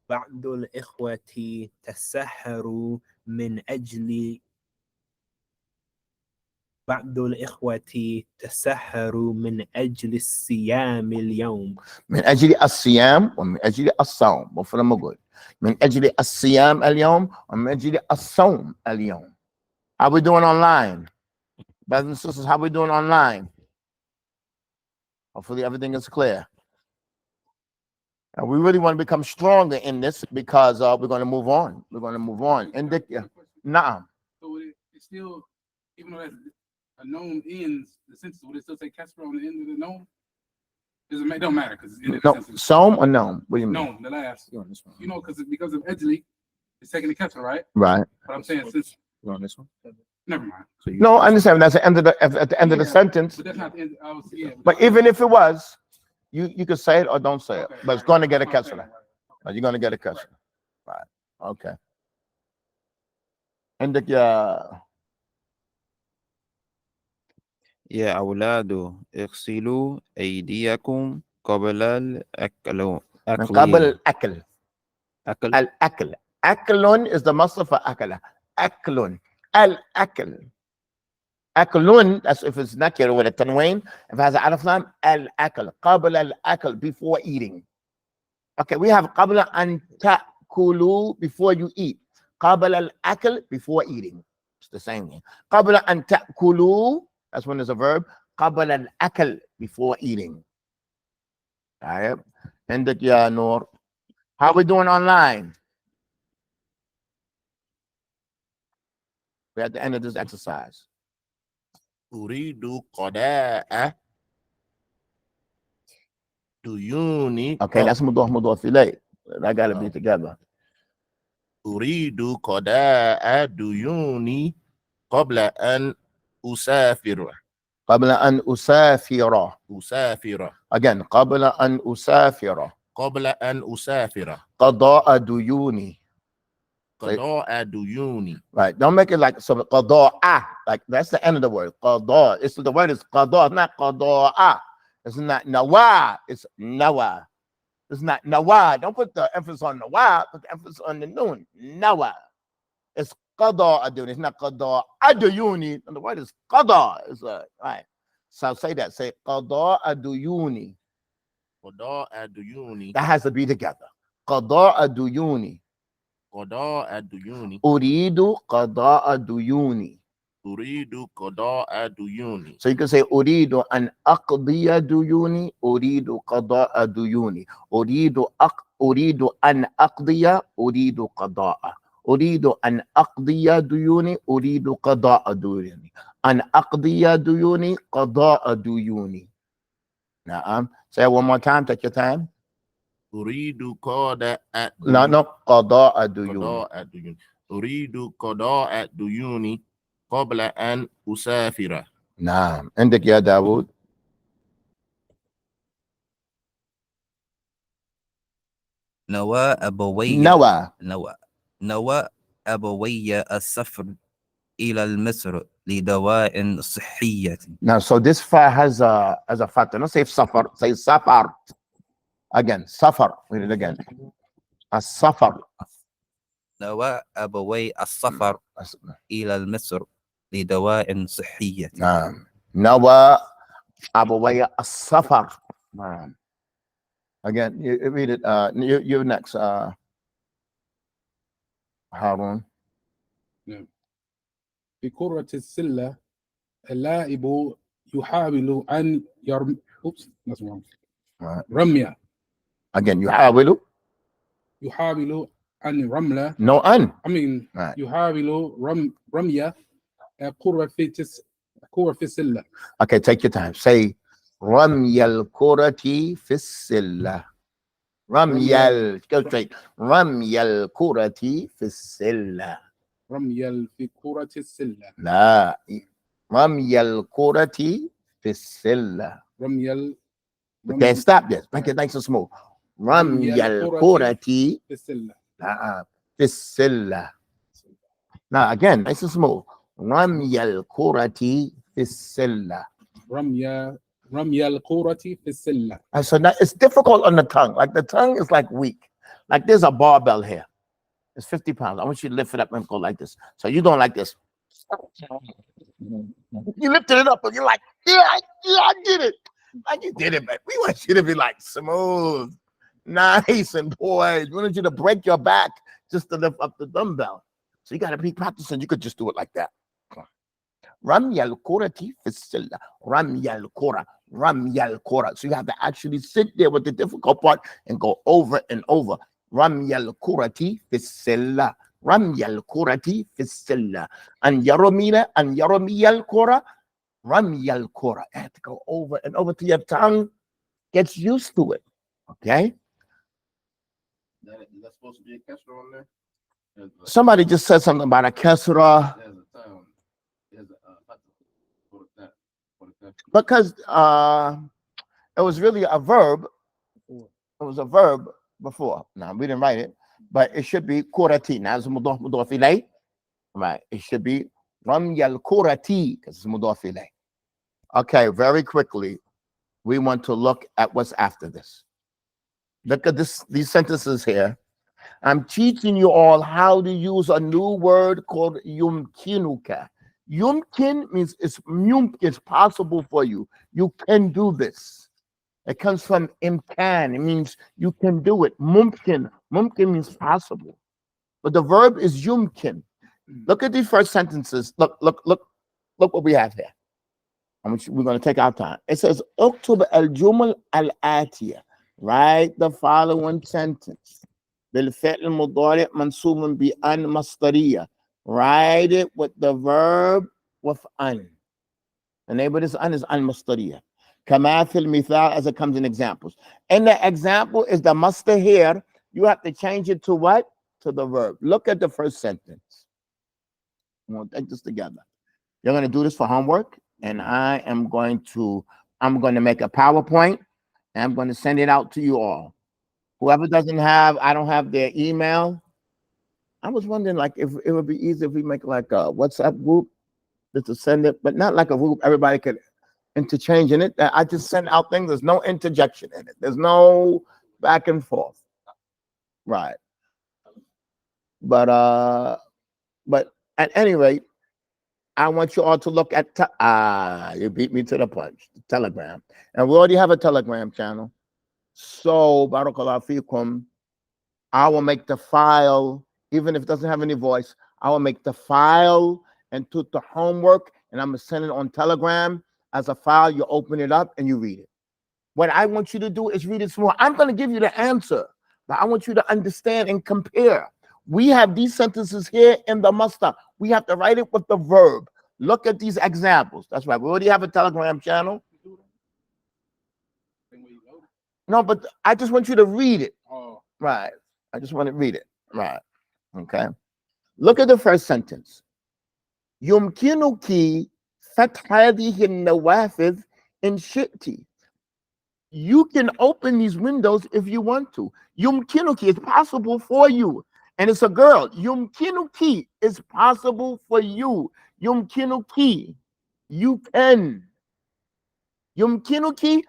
بعض الإخوة تسحروا من أجل الصيام اليوم. من أجل الصيام ومن أجل الصوم. وفلما أقول من أجل الصيام اليوم ومن أجل الصوم اليوم. How we doing online? Brothers and sisters, how we doing online? Hopefully everything is clear. And we really want to become stronger in this because we're going to move on. We're going to move on. And Naam. So it's still, even though a known ends the sentence, would it still say kasra on the end of the known? It don't matter because No, Som or Noam? What do you mean? known, the last. You know, because of edgely, it's taking the kasra, right? Right. But I'm saying since You on this one? never mind. No, I understand. That's the end of at the end of the sentence. But that's not the end. I was, yeah, But even if it was, you could say it or don't say it. Okay, But it's right, going to get a right, kasra. right. You're going to get a kasra. Right. Okay. And يا أولاد اغسلوا أيديكم قبل الأكل. من قبل الأكل. أكل. الأكل. أكل is the muscle for أكل. أكل. الأكل. أكل, that's if it's nakir with a tanween. If it has an alif lam, الأكل. قبل الأكل, before eating. Okay, we have قبل أن تأكلوا, before you eat. قبل الأكل, before eating. It's the same thing. قبل أن تأكلوا, that's when there's a verb. قبل الأكل, before eating. All right. عندك يا نور. How we doing online? We're at the end of this exercise. أريد قضاء ديوني. Okay, that's مضاف إليه. That got to be together. أريد قضاء ديوني قبل أن أسافر. قبل أن أسافر. أسافر. Again, قبل أن أسافر. قبل أن أسافر. قضاء ديوني. Qada'a duyuni. Right. Don't make it like so qada'a. Like that's the end of the word. Qada. It's the word is qada, it's not qada'a. It's not nawa. It's nawa. It's not nawa. Don't put the emphasis on nawa, put the emphasis on the noon. Nawa. It's qada aduni. It's not qada aduyuni. And the word is qada. It's right. So say that. Say qada aduyuni. Qada'a duyuni. That has to be together. Qada aduyuni. Qada'a duyuni. Uridu qada aduyuni. Uridu qada'a duyuni. So you can say uridu an aqdiya duyuni. Uridu qada'a duyuni. Uridu an aqdiya. Uridu qada'a. أريد أن أقضي ديوني أريد قضاء ديوني أن أقضي ديوني قضاء ديوني. نعم. Say it one more time. Take your time. Uridu qada'a No, قضاء ديوني. qada'a duyuni. Uridu qada'a duyuni qabla an usafira. نعم. عندك يا داود. نوى أبوي نوى أبوي السفر إلى مصر لدواء صحية. Now, so this fa has a factor. Don't say suffer. Say safar. Again, suffer. Read it again. A suffer. نوى أبوي السفر إلى مصر لدواء صحية. نعم. نوى أبوي السفر. نعم. Again, you read it. You next. Harun. في كرة السلة اللاعب يحاول أن رمي. Again, يحاول أن رملة. No un. I mean Right. يحاول رمي كرة في السلة. Okay, take your time. Say رمي الكرة في السلة. Go straight. رمي الكرة في السلة. رمي في كرة السلة. لا. رمي الكرة في السلة. We can't stop this. Make it nice and smooth. رمي الكرة في السلة. في السلة. Now again, nice and smooth. رمي الكرة في السلة. رمي الكرة في السلة. So now it's difficult on the tongue. Like the tongue is like weak. Like there's a barbell here. It's 50 pounds. I want you to lift it up and go like this. So you're going like this. You lifted it up and you're like, yeah, I did it. Like you did it, man. We want you to be like smooth, nice, and poised. We want you to break your back just to lift up the dumbbell. So you got to be practicing. You could just do it like that. رمي الكرة في السلة. رمي الكرة. رمي الكرة. So you have to actually sit there with the difficult part and go over and over. رمي الكرة في السلة. رمي الكرة في السلة. أن يرمي الكرة. رمي الكرة. You have to go over and over till your tongue gets used to it. Okay? Is that supposed to be a kesra on there? Somebody just said something about a kesra. Because it was really a verb. It was a verb before. Now we didn't write it, but it should be kurati. Now it's mudaf ilay. Right. It should be ramyal kurati because it's mudaf ilay. Okay, very quickly, we want to look at what's after this. Look at these sentences here. I'm teaching you all how to use a new word called yumkinuka. Yumkin means it's possible for you. You can do this. It comes from imkan. It means you can do it. Mumkin means possible. But the verb is yumkin. Look at these first sentences. Look what we have here. We're going to take our time. It says, Uktub al-jumal al-atiya. Write the following sentence. بالفعل المضارع منصوب بأن مصدرية. Write it with the verb with an. The name of this an is an مصدرية. كما في المثال as it comes in examples. And the example is the masdar here. You have to change it to what? To the verb. Look at the first sentence. We'll take this together. You're going to do this for homework. And I'm going to make a PowerPoint. And I'm going to send it out to you all. Whoever doesn't have, I don't have their email. I was wondering, like, if it would be easy if we make like a WhatsApp group just to send it, but not like a group everybody could interchange in it. I just send out things. There's no interjection in it. There's no back and forth. Right. But at any rate, I want you all to look at you beat me to the punch, the Telegram. And we already have a Telegram channel. So Barakallahu Fikum, I will make the file, even if it doesn't have any voice, I will make the file and put the homework, and I'm gonna send it on Telegram as a file. You open it up and you read it. What I want you to do is read it small. I'm gonna give you the answer, but I want you to understand and compare. We have these sentences here in the muster. We have to write it with the verb. Look at these examples. That's right. We already have a Telegram channel. No, but I just want you to read it. Oh. Right. I just want to read it. Right. Okay. Look at the first sentence. يمكنك فتح هذه النوافذ إن شئت. You can open these windows if you want to. يمكنك is possible for you. And it's a girl. يمكنك is possible for you. يمكنك. You can. يمكنك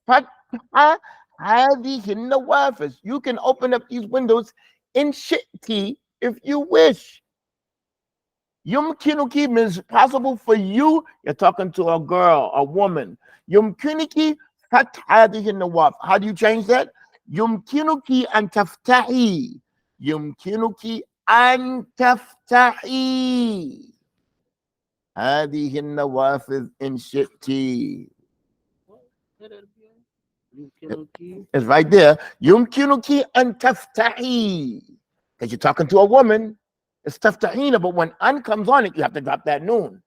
فتح هذه النوافذ. You can open up these windows in شئت if you wish. يمكنك means possible for you. You're talking to a girl, a woman. يمكنك فتح هذه النوافذ. How do you change that? يمكنك أن تفتحي. يمكنك أن تفتحي هذه النوافذ إن شئت. It's right there. يمكنك أن تفتحي. Because you're talking to a woman. It's تفتحين, but when an comes on it, you have to drop that noon.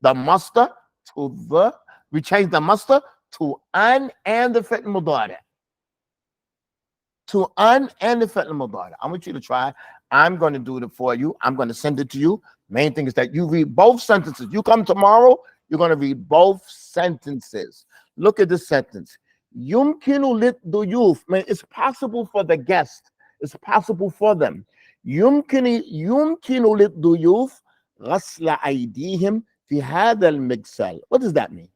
The muster to the, we change the muster to an and the fi'l mudari. To an and the fi'l mudari. I want you to try. I'm going to do it for you. I'm going to send it to you. Main thing is that you read both sentences. You come tomorrow, you're going to read both sentences. Look at this sentence. يمكن للضيوف. It's possible for the guest. It's possible for them. يمكن للضيوف غسل أيديهم في هذا المغسل. What does that mean?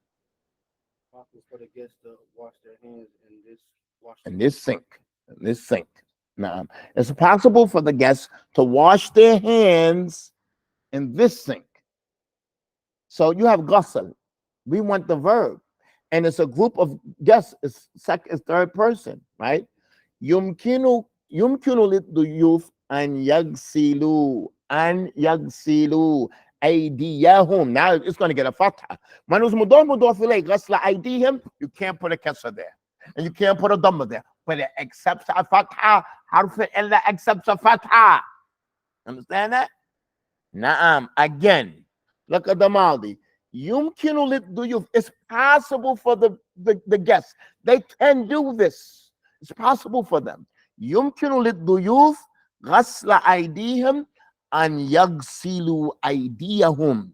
Possible for the guests to wash their hands in this sink. In this sink. Now, it's possible for the guests to wash their hands in this sink. So you have ghasl. We want the verb. And it's a group of guests. It's third person, right? يمكن للضيوف أن يغسلوا أيديهم. Now it's going to get a fatha. When it was مضاف إليه غسل أيديهم, you can't put a kasra there. And you can't put a dhamma there. But it accepts a fatha. Harf illa accepts a fatha. Understand that? Naam. Again, look at the maldi. يمكن للضيوف. It's possible for the guests. They can do this. It's possible for them. يمكن للضيوف غسل أيديهم أن يغسلوا أيديهم.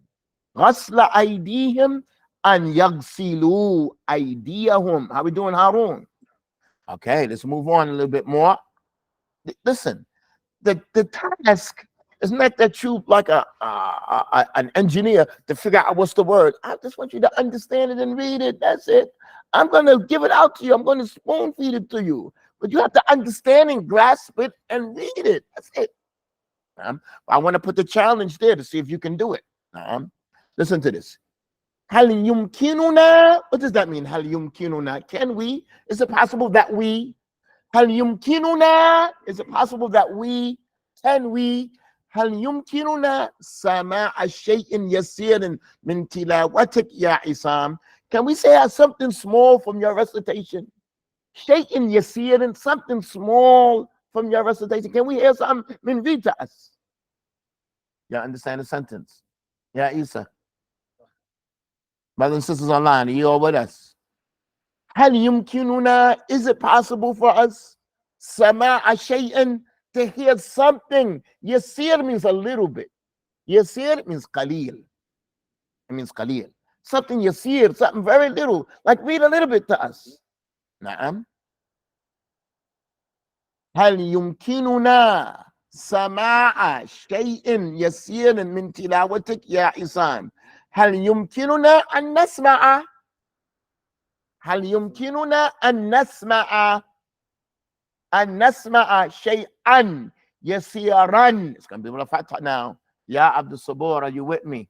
غسل أيديهم أن يغسلوا أيديهم. How we doing, Harun? Okay, let's move on a little bit more. Listen, the task is not that you like an engineer to figure out what's the word. I just want you to understand it and read it. That's it. I'm going to give it out to you. I'm going to spoon feed it to you. But you have to understand and grasp it and read it. That's it. I want to put the challenge there to see if you can do it. Listen to this. هل يمكننا? What does that mean? هل يمكننا? Can we? Is it possible that we? هل يمكننا? Is it possible that we? Can we? هل يمكننا سماع شيء يسير من تلاوتك يا عصام? Can we say something small from your recitation? شيء يسير, something small from your recitation. Can we hear something? Min read to us. You understand the sentence? Yeah, Isa. Brothers and sisters online, are you all with us? هل يمكننا? Is it possible for us? سماع شيء, to hear something. يسير means a little bit. يسير means قليل. It means قليل. Something يسير, something very little. Like read a little bit to us. نعم. هل يمكننا سماع شيء يسير من تلاوتك يا عصام. هل يمكننا أن نسمع؟ هل يمكننا أن نسمع شيئا يسيرا? It's going to be with a fatha now. Ya Abdul Sabur, are you with me?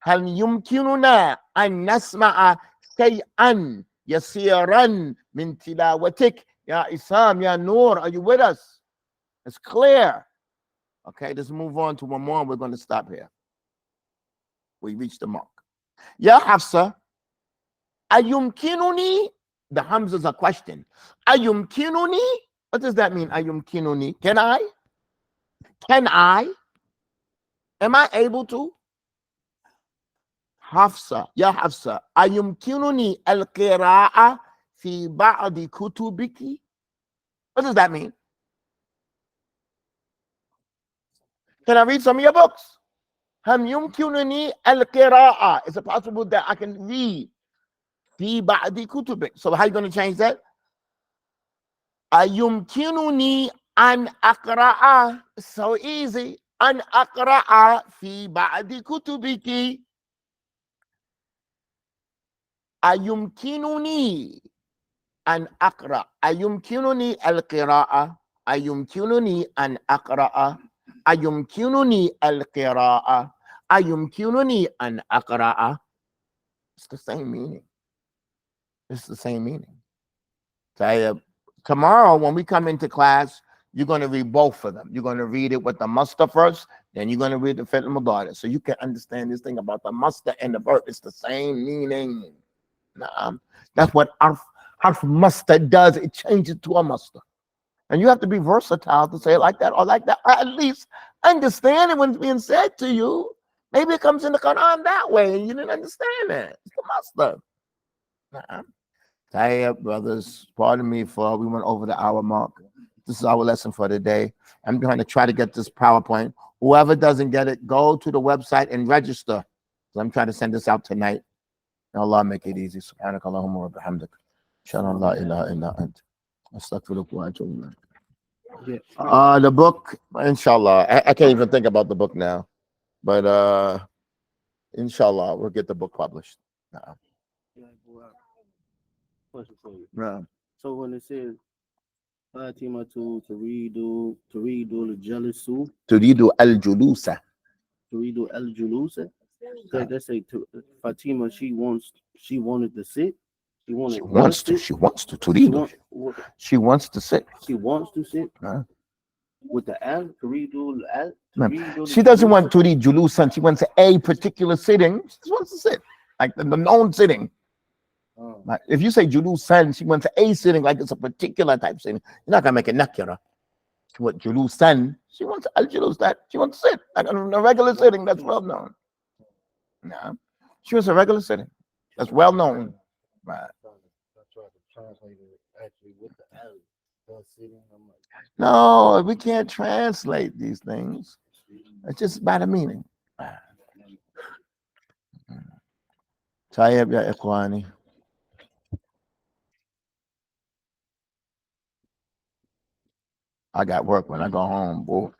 هل يمكننا أن نسمع شيئا يسيرا من تلاوتك يا إسام يا نور? Are you with us? It's clear. Okay, let's move on to one more. We're going to stop here. We reached the mark. Ya Hafsa, ayumkinuni? The Hamza is a question. Ayumkinuni? What does that mean? Ayumkinuni? Can I? Can I? Am I able to? Hafsa, ya Hafsa, ayumkinuni al-qira'a fi ba'di kutubiki? What does that mean? Can I read some of your books? Ham yumkinuni al-qira'a. Is it possible that I can read fi ba'di kutubik? So how are you going to change that? Ayumkinuni an aqra'a. So easy. An aqra'a fi ba'di kutubiki. Ayumkinuni an aqra. Ayumkinuni al-qira'a. Ayumkinuni an aqra'a. Ayumkinuni al-qira'a. Ayumkinuni an aqra'a. It's the same meaning. It's the same meaning. So, tomorrow, when we come into class, you're going to read both of them. You're going to read it with the muster first, then you're going to read the fi'l mudari. So you can understand this thing about the muster and the verb. It's the same meaning. That's what harf muster does. It changes to a muster. And you have to be versatile to say it like that or like that. Or at least understand it when it's being said to you. Maybe it comes in the Quran that way and you didn't understand it. It's the muster. Tayyib, brothers, pardon me for we went over the hour mark. This is our lesson for today. I'm going to try to get this PowerPoint. Whoever doesn't get it, go to the website and register. So I'm trying to send this out tonight. May Allah make it easy. Subhanaka Allahumma wa bihamdik. Shana la ilaha illa ant. Astaghfiruka wa atubu ilayk. The book, inshallah. I can't even think about the book now. But inshallah, we'll get the book published. Question for you. Yeah. So when it says Fatima to redo the jalisu, Turidu al-julusa. to redo al julusa. Let's say to Fatima, she wanted to sit. She wants to. She wants to sit. She wants to sit. With the al to redo al. She doesn't want to read julusan. She wants a particular sitting. She just wants to sit, like the known sitting. Like if you say julusan, she wants a sitting, like it's a particular type sitting. You're not gonna make it nakira. She wants julusan. She wants al julus, that she wants to sit, like a regular sitting that's well known. No, she wants a regular sitting that's well known. Right. I tried to translate it actually with the al sitting. I'm like, No, we can't translate these things. It's just by the meaning. Tayyib ya ikhwani. I got work when I go home, boy.